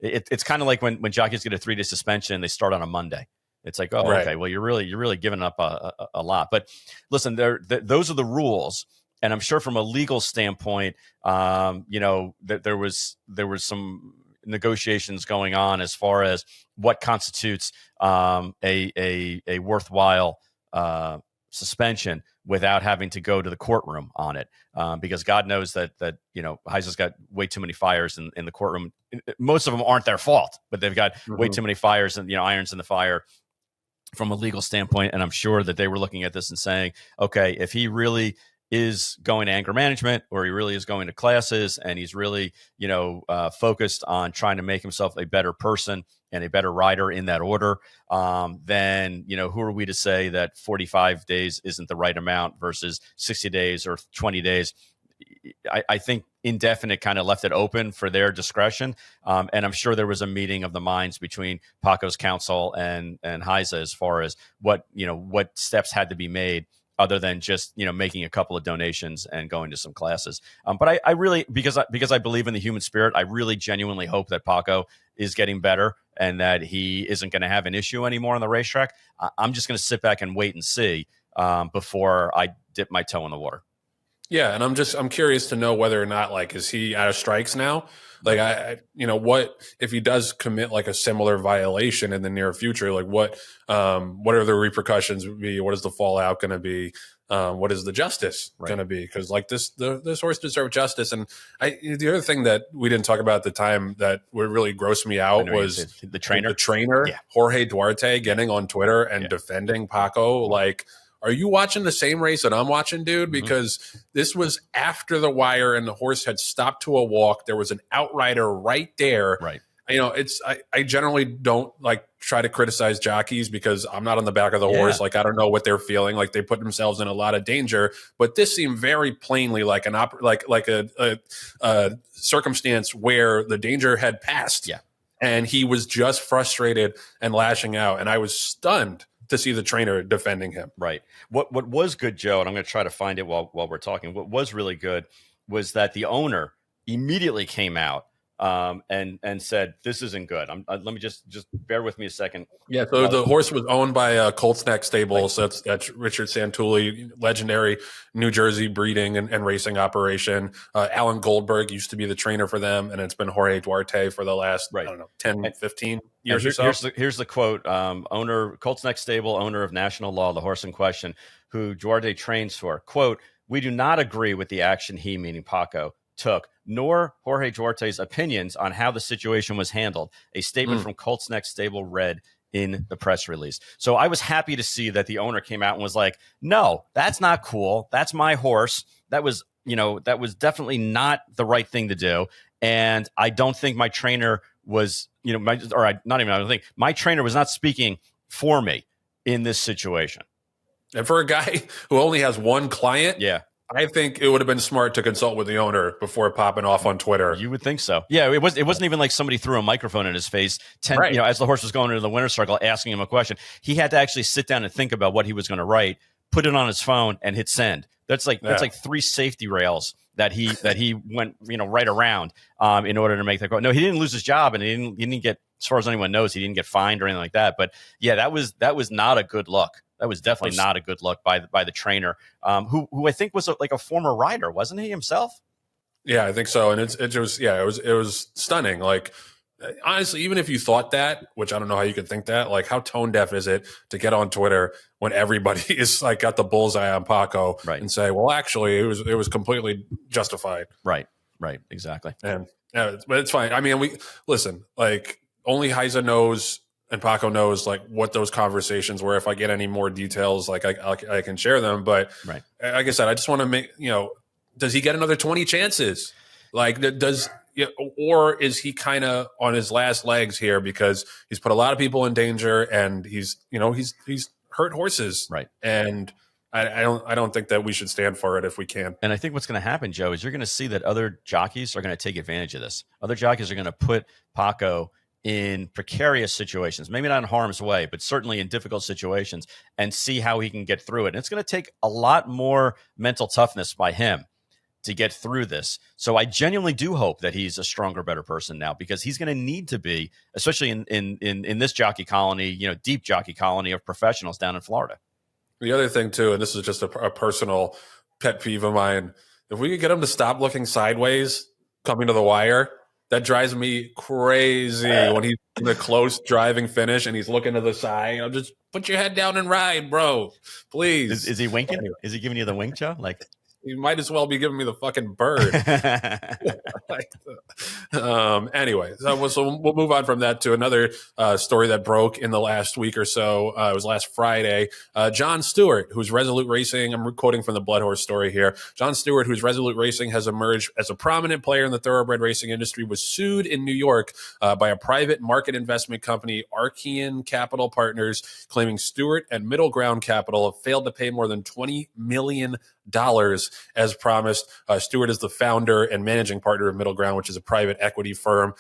It's kind of like when jockeys get a 3-day suspension, they start on a Monday. It's like, oh, right. Okay, well, you're really giving up a lot. But listen, those are the rules. And I'm sure from a legal standpoint, that there was some negotiations going on as far as what constitutes a worthwhile suspension without having to go to the courtroom on it, because God knows that Heisa's got way too many fires in the courtroom. Most of them aren't their fault, but they've got way too many fires and irons in the fire from a legal standpoint. And I'm sure that they were looking at this and saying, okay, if he really is going to anger management, or he really is going to classes, and he's really, focused on trying to make himself a better person and a better rider in that order, then, who are we to say that 45 days isn't the right amount versus 60 days or 20 days? I think indefinite kind of left it open for their discretion. And I'm sure there was a meeting of the minds between Paco's counsel and Heisa as far as what steps had to be made, other than just, making a couple of donations and going to some classes. But I really, because I believe in the human spirit, I really genuinely hope that Paco is getting better and that he isn't going to have an issue anymore on the racetrack. I'm just going to sit back and wait and see before I dip my toe in the water. Yeah, and I'm curious to know whether or not, like, is he out of strikes now? Like, what if he does commit like a similar violation in the near future? Like, what are the repercussions be? What is the fallout going to be? What is the justice going to be? Because like this horse deserved justice. And the other thing that we didn't talk about at the time that would really gross me out was the trainer, Jorge Duarte, getting on Twitter and defending Paco. Like, are you watching the same race that I'm watching, dude? Because this was after the wire and the horse had stopped to a walk. There was an outrider right there. Right. I generally don't like try to criticize jockeys because I'm not on the back of the horse. Like, I don't know what they're feeling. Like, they put themselves in a lot of danger. But this seemed very plainly like a circumstance where the danger had passed. Yeah. And he was just frustrated and lashing out. And I was stunned to see the trainer defending him. Right. What was good, Joe, and I'm going to try to find it while we're talking. What was really good was that the owner immediately came out and said, "This isn't good." Let me just bear with me a second. Yeah. So the horse was owned by Colts Neck Stable. So that's Richard Santulli, legendary New Jersey breeding and racing operation. Alan Goldberg used to be the trainer for them, and it's been Jorge Duarte for the last 10, 15 years or so. Here's the quote: owner, Colts Neck Stable, owner of National Law, the horse in question, who Duarte trains for. Quote: "We do not agree with the action he," meaning Paco, took, nor Jorge Duarte's opinions on how the situation was handled. A statement from Colts Neck Stable read in the press release. So I was happy to see that the owner came out and was like, "No, that's not cool. That's my horse. That was definitely not the right thing to do. And I don't think my trainer was, my trainer was not speaking for me in this situation." And for a guy who only has one client, I think it would have been smart to consult with the owner before popping off on Twitter. You would think so. Yeah, it wasn't even like somebody threw a microphone in his face as the horse was going into the winner's circle asking him a question. He had to actually sit down and think about what he was going to write, put it on his phone, and hit send. That's like 3 safety rails that he went right around in order to make that call. No, he didn't lose his job, and he didn't get, as far as anyone knows, he didn't get fined or anything like that. But yeah, that was not a good look. That was definitely not a good look by the trainer, who I think was like a former rider, wasn't he himself? Yeah, I think so. And it was stunning. Like, honestly, even if you thought that, which I don't know how you could think that, like, how tone deaf is it to get on Twitter when everybody is like got the bullseye on Paco and say, well, actually, it was completely justified. Right, exactly. And but it's fine. I mean, only Heiza knows. And Paco knows like what those conversations were. If I get any more details, like I can share them. But like I said, I just want to make, does he get another 20 chances? Like or is he kind of on his last legs here because he's put a lot of people in danger and he's hurt horses. Right. And I don't think that we should stand for it if we can. And I think what's going to happen, Joe, is you're going to see that other jockeys are going to take advantage of this. Other jockeys are going to put Paco in precarious situations, maybe not in harm's way, but certainly in difficult situations, and see how he can get through it. And it's going to take a lot more mental toughness by him to get through this. So I genuinely do hope that he's a stronger, better person now, because he's going to need to be, especially in this jockey colony, deep jockey colony of professionals down in Florida. The other thing too, and this is just a personal pet peeve of mine, if we could get him to stop looking sideways coming to the wire, that drives me crazy when he's in the close driving finish and he's looking to the side. Just put your head down and ride, bro. Please. Is he winking? Anyway. Is he giving you the wink, Joe? Like, you might as well be giving me the fucking bird. Anyway, so we'll move on from that to another story that broke in the last week or so. It was last Friday. Jon Stewart, who's Resolute Racing, I'm quoting from the Blood Horse story here. Jon Stewart, who's Resolute Racing has emerged as a prominent player in the thoroughbred racing industry, was sued in New York by a private market investment company, Archean Capital Partners, claiming Stewart and Middle Ground Capital have failed to pay more than $20 million as promised. Stewart is the founder and managing partner of Middle Ground, which is a private equity firm.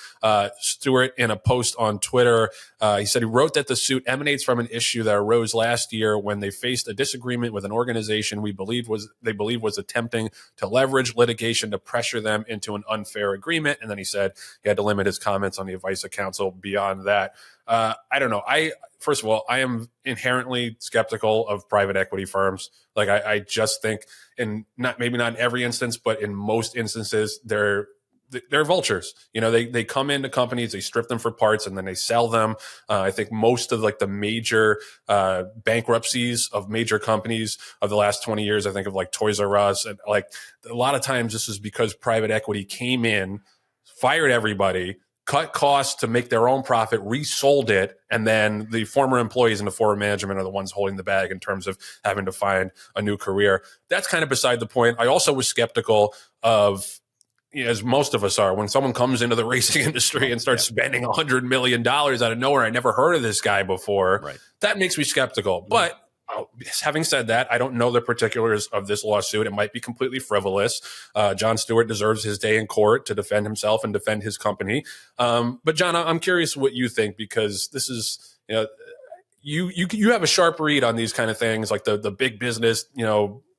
Stewart, in a post on Twitter, he said he wrote that the suit emanates from an issue that arose last year when they faced a disagreement with an organization they believe was attempting to leverage litigation to pressure them into an unfair agreement. And then he said he had to limit his comments on the advice of counsel beyond that. I don't know. first of all, I am inherently skeptical of private equity firms. Like I just think, maybe not in every instance, but in most instances, they're vultures. They come into companies, they strip them for parts, and then they sell them. I think most of like the major bankruptcies of major companies of the last 20 years, I think of like Toys R Us, and like a lot of times this is because private equity came in, fired everybody, cut costs to make their own profit, resold it, and then the former employees and the former management are the ones holding the bag in terms of having to find a new career. That's kind of beside the point. I also was skeptical of, as most of us are, when someone comes into the racing industry and starts spending $100 million out of nowhere. I never heard of this guy before. Right. That makes me skeptical. But having said that, I don't know the particulars of this lawsuit. It might be completely frivolous. Jon Stewart deserves his day in court to defend himself and defend his company. But Jon, I'm curious what you think, because this is, you have a sharp read on these kind of things, like the big business,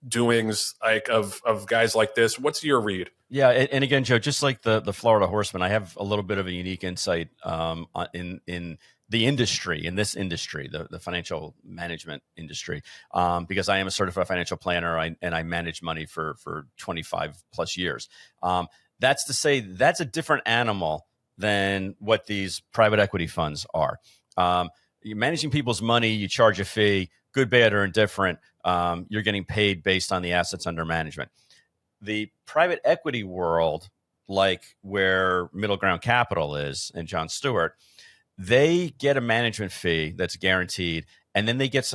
doings like of guys like this. What's your read? Yeah, and again, Joe, just like the Florida Horsemen, I have a little bit of a unique insight in the industry, the financial management industry, because I am a certified financial planner and I manage money for 25 plus years. That's to say that's a different animal than what these private equity funds are. You're managing people's money, you charge a fee, good, bad, or indifferent. You're getting paid based on the assets under management. The private equity world, like where Middle Ground Capital is and Jon Stewart, they get a management fee that's guaranteed, and then they get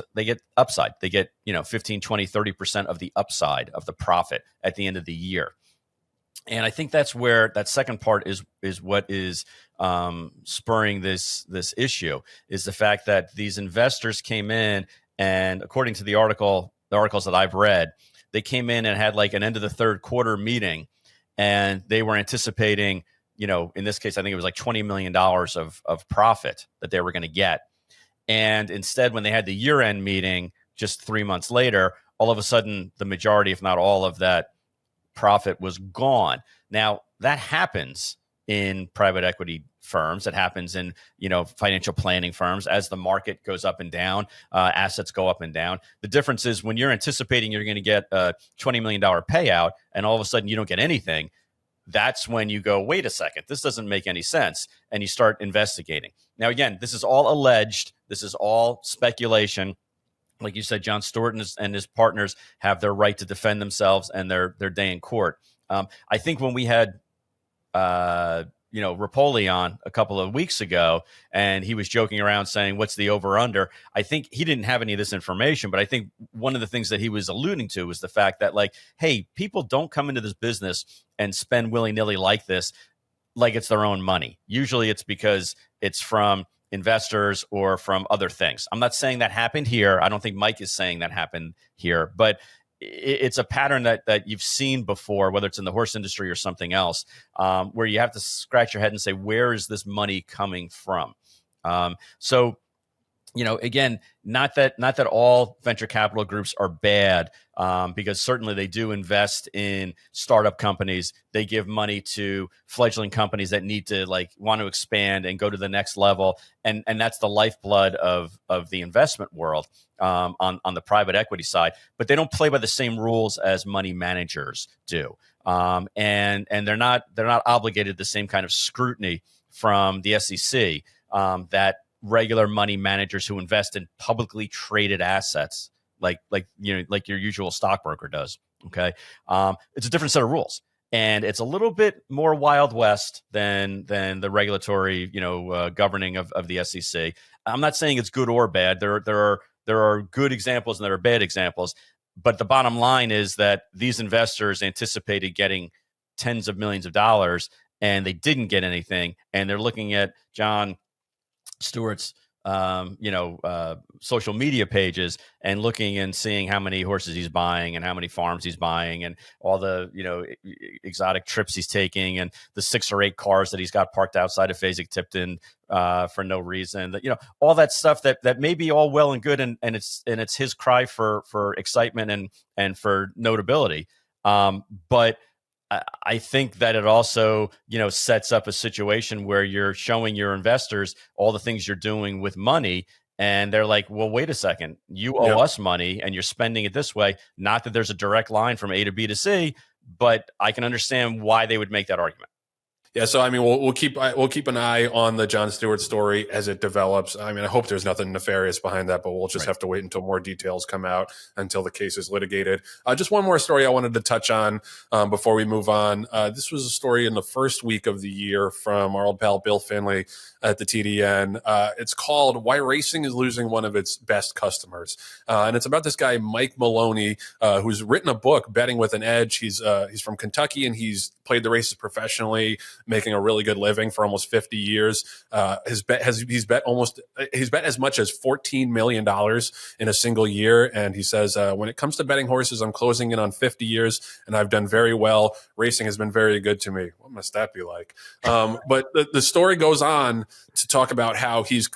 upside. They get 15, 20, 30% of the upside of the profit at the end of the year. And I think that's where that second part is what is spurring this issue, is the fact that these investors came in, and according to the articles that I've read, they came in and had like an end of the third quarter meeting, and they were anticipating, in this case, I think it was like $20 million of profit that they were going to get. And instead, when they had the year-end meeting just 3 months later, all of a sudden, the majority, if not all of that profit was gone. Now, that happens in private equity firms. It happens in, financial planning firms. As the market goes up and down, assets go up and down. The difference is when you're anticipating you're going to get a $20 million payout and all of a sudden you don't get anything, that's when you go, wait a second, this doesn't make any sense. And you start investigating. Now, again, this is all alleged. This is all speculation. Like you said, Jon Stewart and his partners have their right to defend themselves and their day in court. I think when we had Rapoli on a couple of weeks ago, and he was joking around saying, what's the over under? I think he didn't have any of this information, but I think one of the things that he was alluding to was the fact that, like, hey, people don't come into this business and spend willy nilly like this, like it's their own money. Usually it's because it's from investors or from other things. I'm not saying that happened here. I don't think Mike is saying that happened here, but it's a pattern that you've seen before, whether it's in the horse industry or something else, where you have to scratch your head and say, where is this money coming from? So, again, not that all venture capital groups are bad, because certainly they do invest in startup companies. They give money to fledgling companies that need to want to expand and go to the next level. And that's the lifeblood of the investment world on the private equity side. But they don't play by the same rules as money managers do. And they're not obligated to the same kind of scrutiny from the SEC that regular money managers who invest in publicly traded assets, like your usual stockbroker does. Okay, it's a different set of rules, and it's a little bit more Wild West than the regulatory, governing of the SEC. I'm not saying it's good or bad. There are good examples and there are bad examples, but the bottom line is that these investors anticipated getting tens of millions of dollars, and they didn't get anything, and they're looking at Jon Stewart's social media pages and looking and seeing how many horses he's buying and how many farms he's buying and all the exotic trips he's taking and the 6 or 8 cars that he's got parked outside of Fasig-Tipton for no reason. All that stuff that may be all well and good, and it's his cry for excitement and for notability, but I think that it also, sets up a situation where you're showing your investors all the things you're doing with money, And they're like, well, wait a second, you owe us money and you're spending it this way. Not that there's a direct line from A to B to C, but I can understand why they would make that argument. Yeah, so I mean, we'll keep an eye on the Jon Stewart story as it develops. I mean, I hope there's nothing nefarious behind that, but we'll just have to wait until more details come out, until the case is litigated. Just one more story I wanted to touch on before we move on. This was a story in the first week of the year from our old pal Bill Finley at the TDN. It's called "Why Racing is Losing One of Its Best Customers," and it's about this guy Mike Maloney, who's written a book, Betting with an Edge. He's from Kentucky and he's played the races professionally, making a really good living for almost 50 years. He's bet as much as $14 million in a single year. And he says, when it comes to betting horses, I'm closing in on 50 years and I've done very well. Racing has been very good to me. What must that be like? But the story goes on to talk about how he's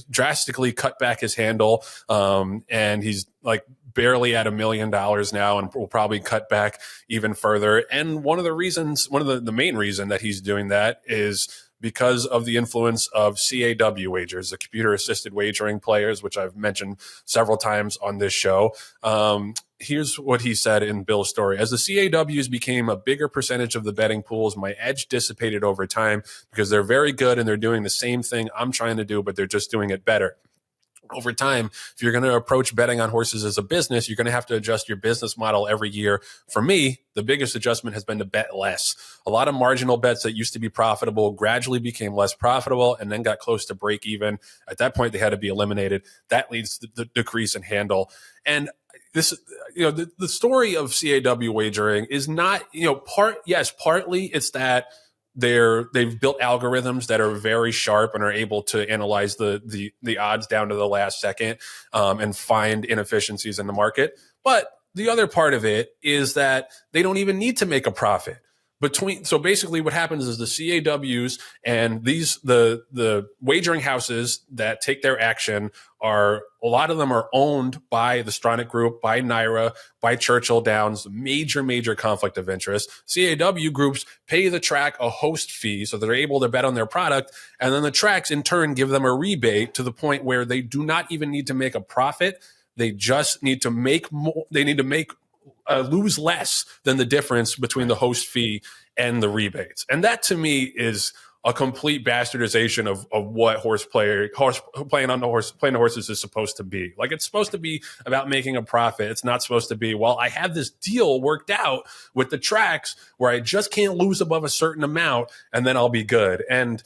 drastically cut back his handle. And he's like barely at $1 million now and will probably cut back even further. And one of the main reason that he's doing that is because of the influence of CAW wagers, the computer assisted wagering players, which I've mentioned several times on this show. Here's what he said in Bill's story. As the CAWs became a bigger percentage of the betting pools, my edge dissipated over time because they're very good and they're doing the same thing I'm trying to do, but they're just doing it better. Over time, if you're going to approach betting on horses as a business, you're going to have to adjust your business model every year. For me, the biggest adjustment has been to bet less. A lot of marginal bets that used to be profitable gradually became less profitable and then got close to break even. At that point, they had to be eliminated. That leads to the decrease in handle. And this, the story of CAW wagering is not, partly it's that they've built algorithms that are very sharp and are able to analyze the odds down to the last second and find inefficiencies in the market. But the other part of it is that they don't even need to make a profit. So basically what happens is the CAWs and the wagering houses that take their action a lot of them are owned by the Stronach Group, by NYRA, by Churchill Downs, major conflict of interest. CAW groups pay the track a host fee so they're able to bet on their product. And then the tracks in turn give them a rebate to the point where they do not even need to make a profit. They just need to make more. They need to lose less than the difference between the host fee and the rebates. And that to me is a complete bastardization of what playing the horses is supposed to be. Like, it's supposed to be about making a profit. It's not supposed to be, well, I have this deal worked out with the tracks where I just can't lose above a certain amount and then I'll be good. And,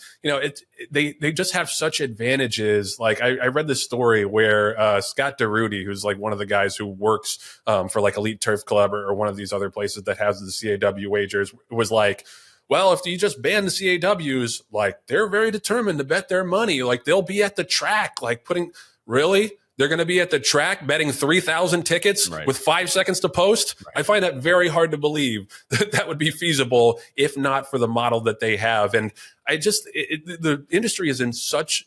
they just have such advantages. Like I read this story where Scott DeRudy, who's like one of the guys who works for like Elite Turf Club or one of these other places that has the CAW wagers, was like, well, if you just ban the CAWs, like, they're very determined to bet their money. Like, they'll be at the track, like really? They're going to be at the track betting 3,000 tickets with 5 seconds to post? Right. I find that very hard to believe that would be feasible if not for the model that they have. And the industry is such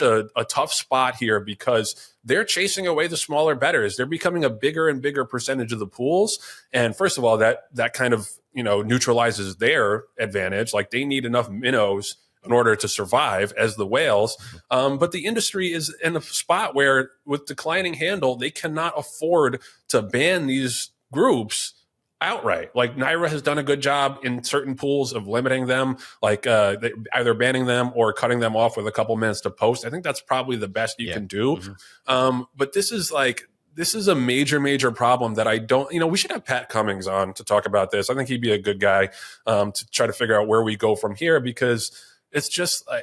a tough spot here because they're chasing away the smaller bettors. They're becoming a bigger and bigger percentage of the pools. And first of all, that kind of, neutralizes their advantage. Like, they need enough minnows in order to survive as the whales. But the industry is in a spot where, with declining handle, they cannot afford to ban these groups outright. Like, NYRA has done a good job in certain pools of limiting them, like either banning them or cutting them off with a couple minutes to post. I think that's probably the best you can do. Mm-hmm. But this is a major problem that I don't, we should have Pat Cummings on to talk about this. I think he'd be a good guy to try to figure out where we go from here, because it's just, the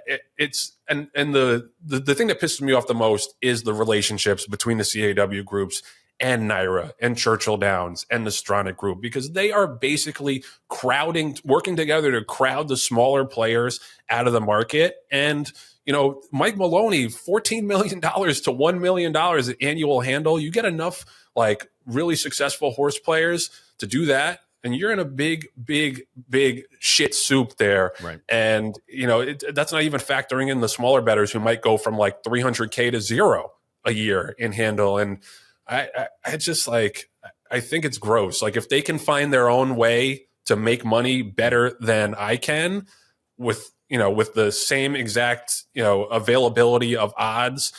thing that pisses me off the most is the relationships between the CAW groups and NYRA and Churchill Downs and the Stronach Group, because they are basically working together to crowd the smaller players out of the market. And, Mike Maloney, $14 million to $1 million at annual handle. You get enough like really successful horse players to do that, and you're in a big shit soup there. Right. And, that's not even factoring in the smaller bettors who might go from like 300K to zero a year in handle. And I just I think it's gross. Like, if they can find their own way to make money better than I can with the same exact, availability of odds,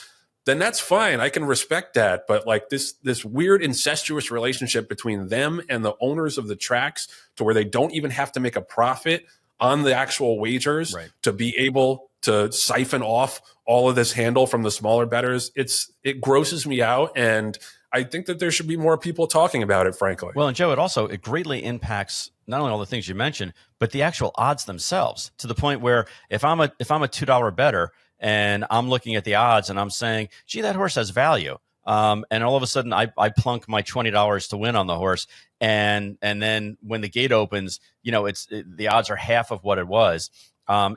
then that's fine. I can respect that. But like this weird incestuous relationship between them and the owners of the tracks, to where they don't even have to make a profit on the actual wagers to be able to siphon off all of this handle from the smaller bettors, it grosses me out. And I think that there should be more people talking about it, frankly. Well, and Joe, it greatly impacts not only all the things you mentioned, but the actual odds themselves, to the point where if I'm a $2 bettor and I'm looking at the odds and I'm saying, gee, that horse has value. And all of a sudden I plunk my $20 to win on the horse. And then when the gate opens, the odds are half of what it was.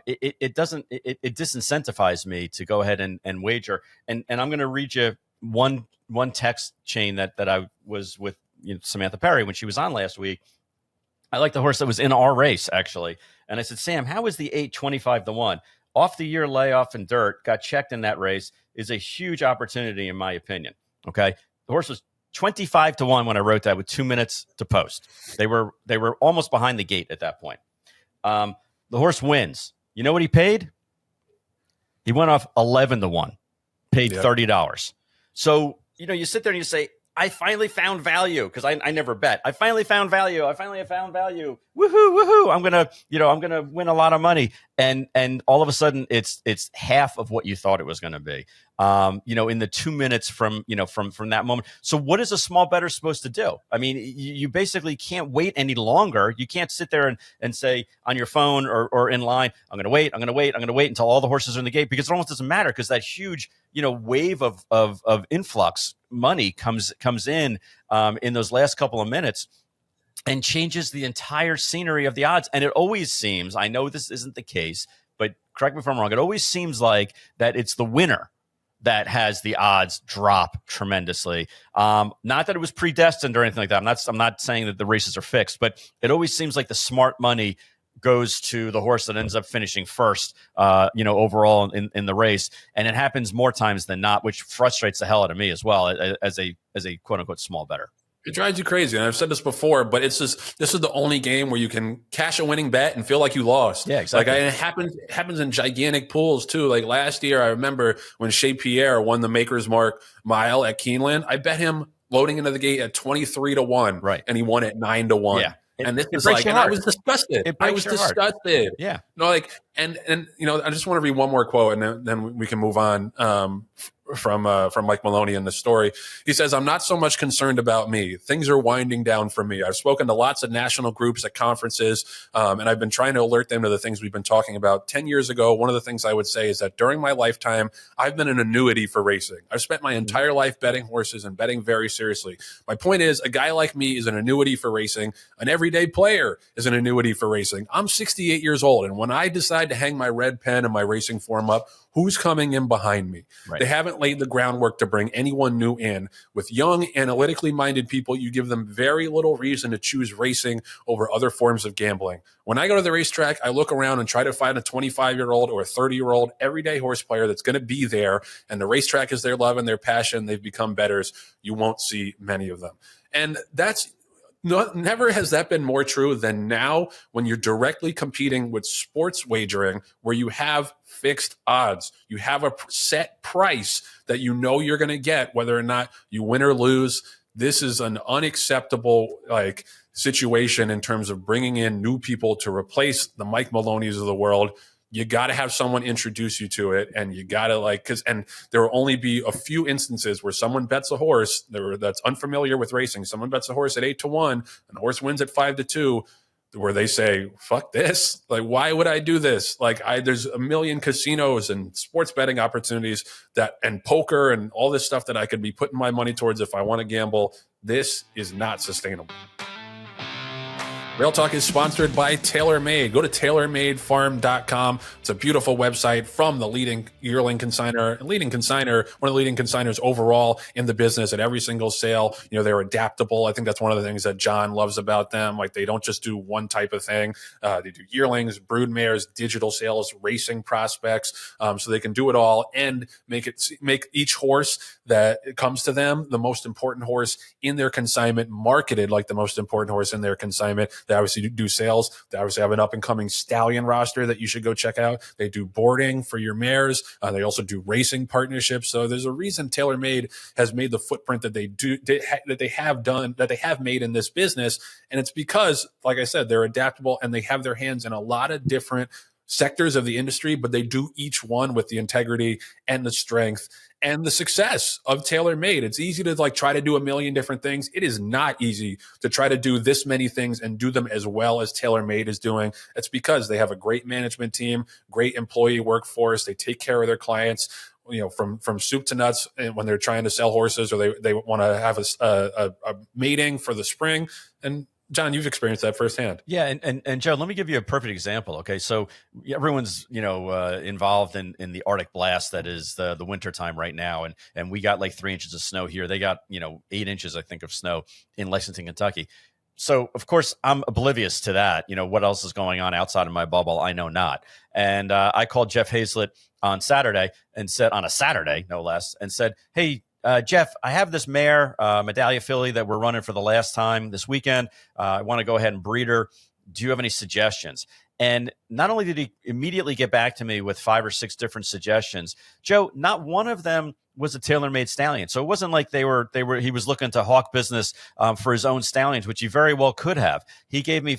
It disincentivizes me to go ahead and wager. And I'm going to read you one text chain that I was with Samantha Perry when she was on last week. I like the horse that was in our race, actually. And I said, Sam, how is the 8 25-1? Off the year layoff and dirt, got checked in that race, is a huge opportunity, in my opinion. Okay. The horse was 25-1 when I wrote that with 2 minutes to post. They were almost behind the gate at that point. The horse wins. You know what he paid? He went off 11-1, paid $30. So, you sit there and you say, I finally found value, because I never bet. I finally found value. I finally have found value. Woohoo! I'm gonna win a lot of money. And all of a sudden, it's half of what you thought it was going to be. In the 2 minutes from that moment. So what is a small bettor supposed to do? I mean, you basically can't wait any longer. You can't sit there and say on your phone or in line, I'm going to wait until all the horses are in the gate, because it almost doesn't matter, because that huge wave of influx money comes in those last couple of minutes and changes the entire scenery of the odds. And it always seems, I know this isn't the case, but correct me if I'm wrong, it always seems like that it's the winner that has the odds drop tremendously. Not that it was predestined or anything like that. I'm not saying that the races are fixed, but it always seems like the smart money goes to the horse that ends up finishing first, overall in the race. And it happens more times than not, which frustrates the hell out of me as well, as a quote unquote small bettor. It drives you crazy. And I've said this before, but this is the only game where you can cash a winning bet and feel like you lost. Yeah, exactly. Like, it happens in gigantic pools too. Like last year, I remember when Shea Pierre won the Maker's Mark Mile at Keeneland, I bet him loading into the gate at 23-1. Right. And he won at 9-1. Yeah. And this is like, and I was disgusted. I was disgusted. Yeah. And I just want to read one more quote, and then we can move on from Mike Maloney in the story. He says, I'm not so much concerned about me. Things are winding down for me. I've spoken to lots of national groups at conferences, and I've been trying to alert them to the things we've been talking about. 10 years ago, one of the things I would say is that during my lifetime, I've been an annuity for racing. I've spent my entire life betting horses and betting very seriously. My point is, a guy like me is an annuity for racing. An everyday player is an annuity for racing. I'm 68 years old, and when I decide to hang my red pen and my racing form up, who's coming in behind me? Right. They haven't laid the groundwork to bring anyone new in. With young, analytically minded people, you give them very little reason to choose racing over other forms of gambling. When I go to the racetrack, I look around and try to find a 25-year-old or a 30-year-old everyday horse player that's going to be there, and the racetrack is their love and their passion. They've become bettors. You won't see many of them. And that's never has that been more true than now, when you're directly competing with sports wagering, where you have fixed odds. You have a set price that you're going to get, whether or not you win or lose. This is an unacceptable situation in terms of bringing in new people to replace the Mike Maloney's of the world. You got to have someone introduce you to it, and you got to and there will only be a few instances where someone bets a horse that's unfamiliar with racing. Someone bets a horse at 8-1 and the horse wins at 5-2, where they say, fuck this. Like, why would I do this? There's a million casinos and sports betting opportunities and poker and all this stuff that I could be putting my money towards if I want to gamble. This is not sustainable. Rail Talk is sponsored by TaylorMade. Go to TaylorMadeFarm.com. It's a beautiful website from the leading yearling consigner, one of the leading consigners overall in the business at every single sale. They're adaptable. I think that's one of the things that John loves about them. They don't just do one type of thing. They do yearlings, brood mares, digital sales, racing prospects. So they can do it all and make each horse that comes to them the most important horse in their consignment, marketed like the most important horse in their consignment. They obviously do sales. They obviously have an up-and-coming stallion roster that you should go check out. They do boarding for your mares. They also do racing partnerships. So there's a reason TaylorMade has made the footprint that they have made in this business. And it's because, like I said, they're adaptable and they have their hands in a lot of different sectors of the industry, but they do each one with the integrity and the strength and the success of TaylorMade. It's easy to try to do a million different things. It is not easy to try to do this many things and do them as well as TaylorMade is doing. It's because they have a great management team, great employee workforce. They take care of their clients, from soup to nuts when they're trying to sell horses, or they want to have a mating for the spring. And John, you've experienced that firsthand. Yeah, and Joe, let me give you a perfect example. Okay, so everyone's involved in the Arctic blast that is the winter time right now, and we got like 3 inches of snow here. They got 8 inches, I think, of snow in Lexington, Kentucky. So of course I'm oblivious to that. What else is going on outside of my bubble? I know not. And I called Jeff Hazlett on Saturday and said, on a Saturday no less, and said, hey. Jeff, I have this mare, Medallia filly, that we're running for the last time this weekend. I want to go ahead and breed her. Do you have any suggestions? And not only did he immediately get back to me with 5 or 6 different suggestions, Joe, not one of them was a TaylorMade stallion. So it wasn't like he was looking to hawk business for his own stallions, which he very well could have. He gave me,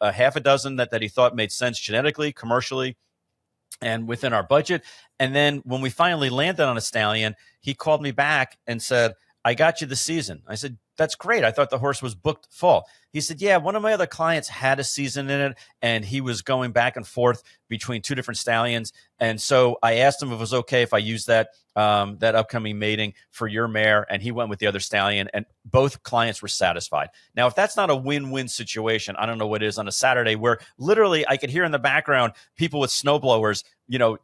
a half a dozen that he thought made sense genetically, commercially, and within our budget. And then when we finally landed on a stallion, he called me back and said, I got you the season. I said, that's great. I thought the horse was booked full. He said, yeah, one of my other clients had a season in it, and he was going back and forth between 2 different stallions. And so I asked him if it was okay if I used that upcoming mating for your mare, and he went with the other stallion, and both clients were satisfied. Now, if that's not a win-win situation, I don't know what is on a Saturday, where literally I could hear in the background people with snowblowers,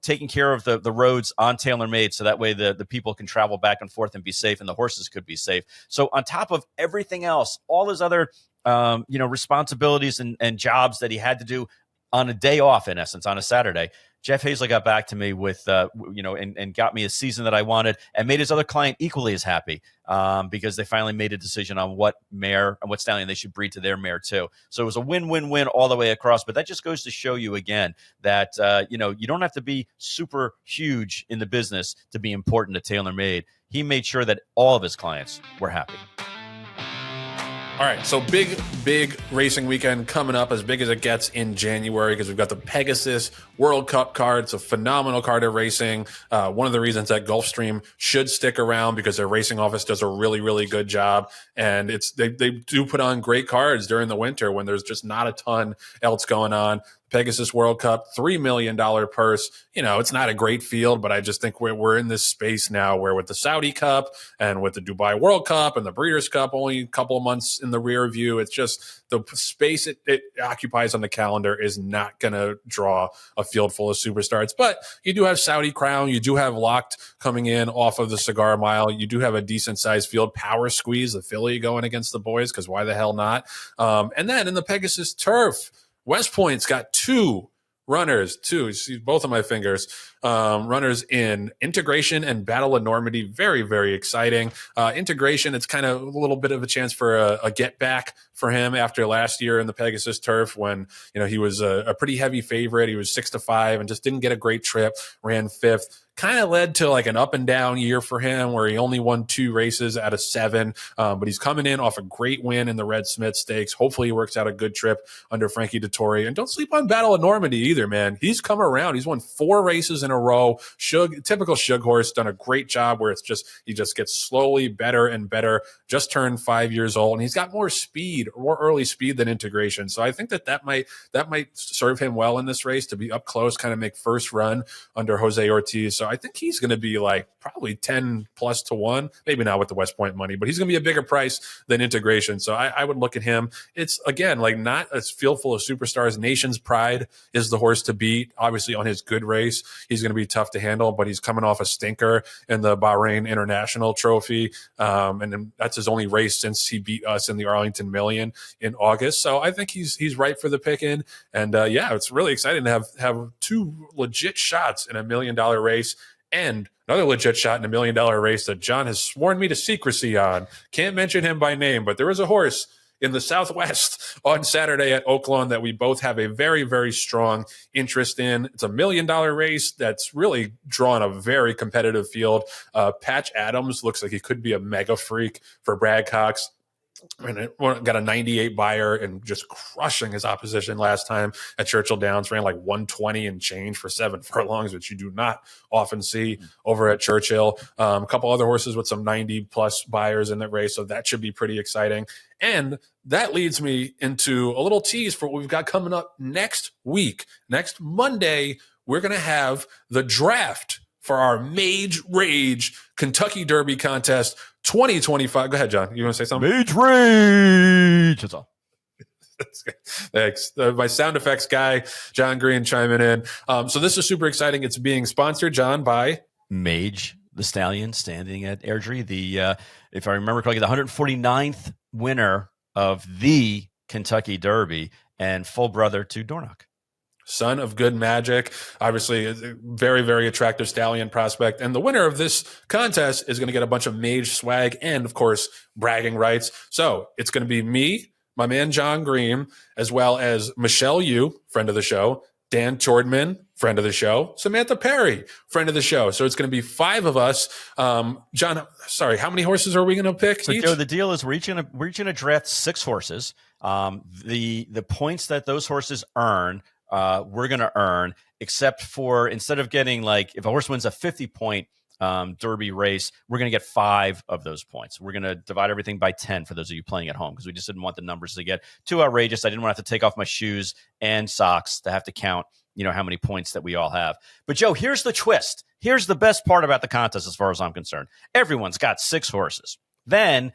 taking care of the roads on TaylorMade, so that way the people can travel back and forth and be safe, and the horses could be safe. So on top of everything else, all his other responsibilities and jobs that he had to do on a day off, in essence, on a Saturday, Jeff Hazlett got back to me with, and got me a season that I wanted, and made his other client equally as happy because they finally made a decision on what mare and what stallion they should breed to their mare too. So it was a win-win-win all the way across. But that just goes to show you again that, you don't have to be super huge in the business to be important to TaylorMade. He made sure that all of his clients were happy. All right, so big racing weekend coming up, as big as it gets in January, because we've got the Pegasus World Cup card. It's a phenomenal card of racing. One of the reasons that Gulfstream should stick around, because their racing office does a really, really good job. And they do put on great cards during the winter when there's just not a ton else going on. Pegasus World Cup, $3 million purse. It's not a great field, but I just think we're in this space now where with the Saudi Cup and with the Dubai World Cup and the Breeders' Cup only a couple of months in the rear view, it's just the space it occupies on the calendar is not going to draw a field full of superstars. But you do have Saudi Crown. You do have Locked coming in off of the Cigar Mile. You do have a decent-sized field. Power Squeeze, the filly going against the boys, because why the hell not? And then in the Pegasus Turf, West Point's got 2 runners, you see both of my fingers, runners in Integration and Battle of Normandy. Very, very exciting. Integration, it's kind of a little bit of a chance for a get back for him after last year in the Pegasus Turf, when he was a pretty heavy favorite. He was 6-5 and just didn't get a great trip, ran 5th. Kind of led to like an up and down year for him, where he only won 2 races out of 7. But he's coming in off a great win in the Red Smith Stakes. Hopefully he works out a good trip under Frankie Dettori. And don't sleep on Battle of Normandy either, man. He's come around. He's won 4 races in a row. Typical Shug horse, done a great job where he just gets slowly better and better. Just turned 5 years old, and he's got more early speed than Integration. So I think that might serve him well in this race, to be up close, kind of make first run under Jose Ortiz. So I think he's going to be like probably 10 plus to 1, maybe not with the West Point money, but he's going to be a bigger price than Integration. So I would look at him. It's, again, like not a field full of superstars. Nation's Pride is the horse to beat. Obviously on his good race, he's going to be tough to handle, but he's coming off a stinker in the Bahrain International Trophy. And then that's his only race since he beat us in the Arlington Million in August. So I think he's right for the pick-in. And it's really exciting to have 2 legit shots in $1 million race, and another legit shot in $1 million race that John has sworn me to secrecy on. Can't mention him by name, but there was a horse in the Southwest on Saturday at Oaklawn that we both have a very, very strong interest in. It's $1 million race that's really drawn a very competitive field. Patch Adams looks like he could be a mega freak for Brad Cox. I mean, it got a 98 buyer and just crushing his opposition last time at Churchill Downs. Ran like 120 and change for 7 furlongs, which you do not often see over at Churchill. A couple other horses with some 90-plus buyers in that race, so that should be pretty exciting. And that leads me into a little tease for what we've got coming up next week. Next Monday, we're going to have the draft for our Mage Rage Kentucky Derby contest 2025. Go ahead, John. You want to say something? Mage Rage. That's all. Thanks. My sound effects guy, Jon Green, chiming in. So this is super exciting. It's being sponsored, John, by Mage, the stallion standing at Airdrie. The if I remember correctly, the 149th winner of the Kentucky Derby and full brother to Dornoch. Son of Good Magic, obviously a very, very attractive stallion prospect. And the winner of this contest is going to get a bunch of Mage swag and, of course, bragging rights. So it's going to be me, my man Jon Green, as well as Michelle Yu, friend of the show, Dan Chordman, friend of the show, Samantha Perry, friend of the show. So it's going to be 5 of us. John, sorry, how many horses are we going to pick So, each? Joe, the deal is we're each going to draft 6 horses. The points that those horses earn, we're going to earn, except for instead of getting like if a horse wins a 50-point Derby race, we're going to get 5 of those points. We're going to divide everything by 10 for those of you playing at home because we just didn't want the numbers to get too outrageous. I didn't want to have to take off my shoes and socks to have to count, how many points that we all have. But Joe, here's the twist. Here's the best part about the contest as far as I'm concerned. Everyone's got 6 horses. Then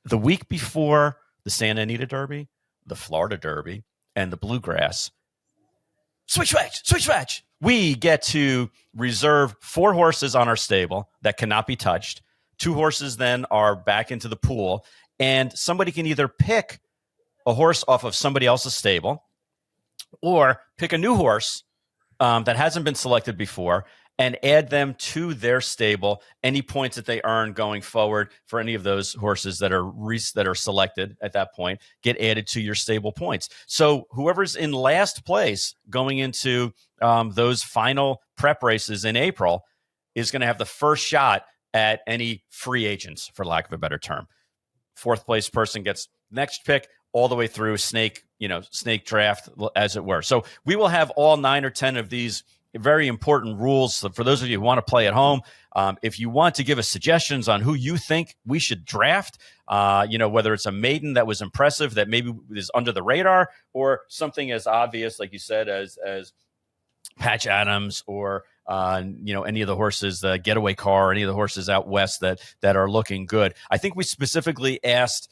the week before the Santa Anita Derby, the Florida Derby, and the Bluegrass, switch match. We get to reserve 4 horses on our stable that cannot be touched. 2 horses then are back into the pool, and somebody can either pick a horse off of somebody else's stable or pick a new horse that hasn't been selected before and add them to their stable. Any points that they earn going forward for any of those horses that are selected at that point get added to your stable points. So whoever's in last place going into those final prep races in April is going to have the first shot at any free agents, for lack of a better term. 4th place person gets next pick all the way through snake draft, as it were. So we will have all 9 or 10 of these very important rules. So for those of you who want to play at home, if you want to give us suggestions on who you think we should draft, whether it's a maiden that was impressive that maybe is under the radar or something as obvious, like you said, as Patch Adams or any of the horses, the Getaway Car, any of the horses out west that are looking good. I think we specifically asked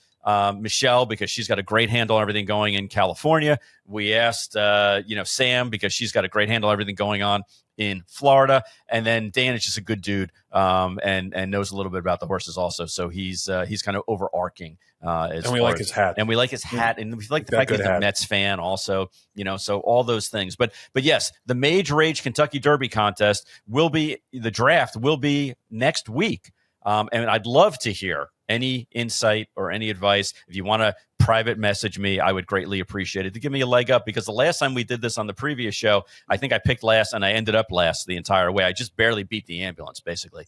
Michelle because she's got a great handle on everything going in California. We asked, Sam because she's got a great handle on everything going on in Florida. And then Dan is just a good dude and knows a little bit about the horses also. So he's kind of overarching. And we like his hat. And we like his hat. And we like the fact that he's a Mets fan also, so all those things. But yes, the Mage Rage Kentucky Derby contest the draft will be next week. And I'd love to hear any insight or any advice. If you want to private message me, I would greatly appreciate it to give me a leg up, because the last time we did this on the previous show, I think I picked last and I ended up last the entire way. I just barely beat the ambulance, basically.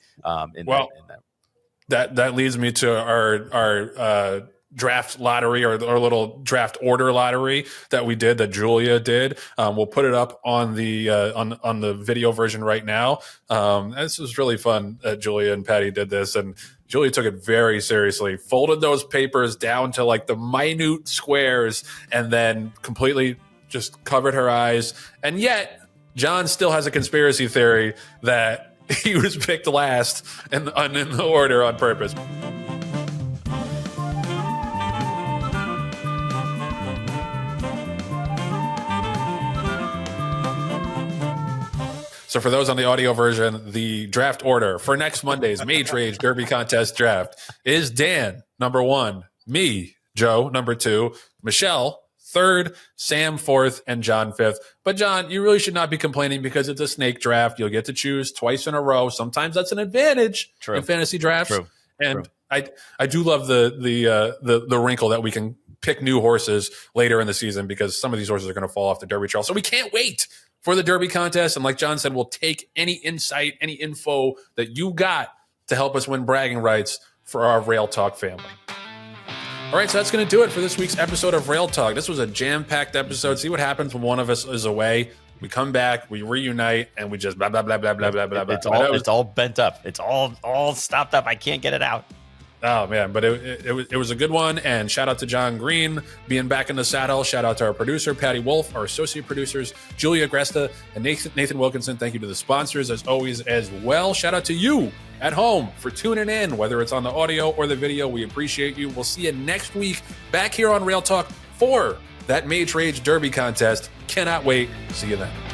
That leads me to our draft lottery or little draft order lottery that we did, that Julia did. We'll put it up on the on the video version right now. This was really fun. Julia and Patty did this, and Julia took it very seriously, folded those papers down to like the minute squares, and then completely just covered her eyes. And yet John still has a conspiracy theory that he was picked last in the order on purpose. So for those on the audio version, the draft order for next Monday's Mage Rage Derby Contest draft is Dan, number 1, me, Joe, number 2, Michelle, 3rd, Sam, 4th, and John, 5th. But John, you really should not be complaining because it's a snake draft. You'll get to choose twice in a row. Sometimes that's an advantage in fantasy drafts. True. I do love the wrinkle that we can pick new horses later in the season because some of these horses are going to fall off the Derby trail. So we can't wait for the Derby contest. And like John said, we'll take any insight, any info that you got to help us win bragging rights for our Rail Talk family. All right, so that's going to do it for this week's episode of Rail Talk. This was a jam-packed episode. See what happens when one of us is away. We come back, we reunite, and we just blah, blah, blah, blah, blah, blah, blah, blah. It's all bent up. It's all stopped up. I can't get it out. Oh, man, but it was a good one, and shout out to Jon Green being back in the saddle. Shout out to our producer, Patty Wolf, our associate producers, Julia Gresta, and Nathan Wilkinson. Thank you to the sponsors, as always, as well. Shout out to you at home for tuning in, whether it's on the audio or the video. We appreciate you. We'll see you next week back here on Rail Talk for that Mage Rage Derby contest. Cannot wait. See you then.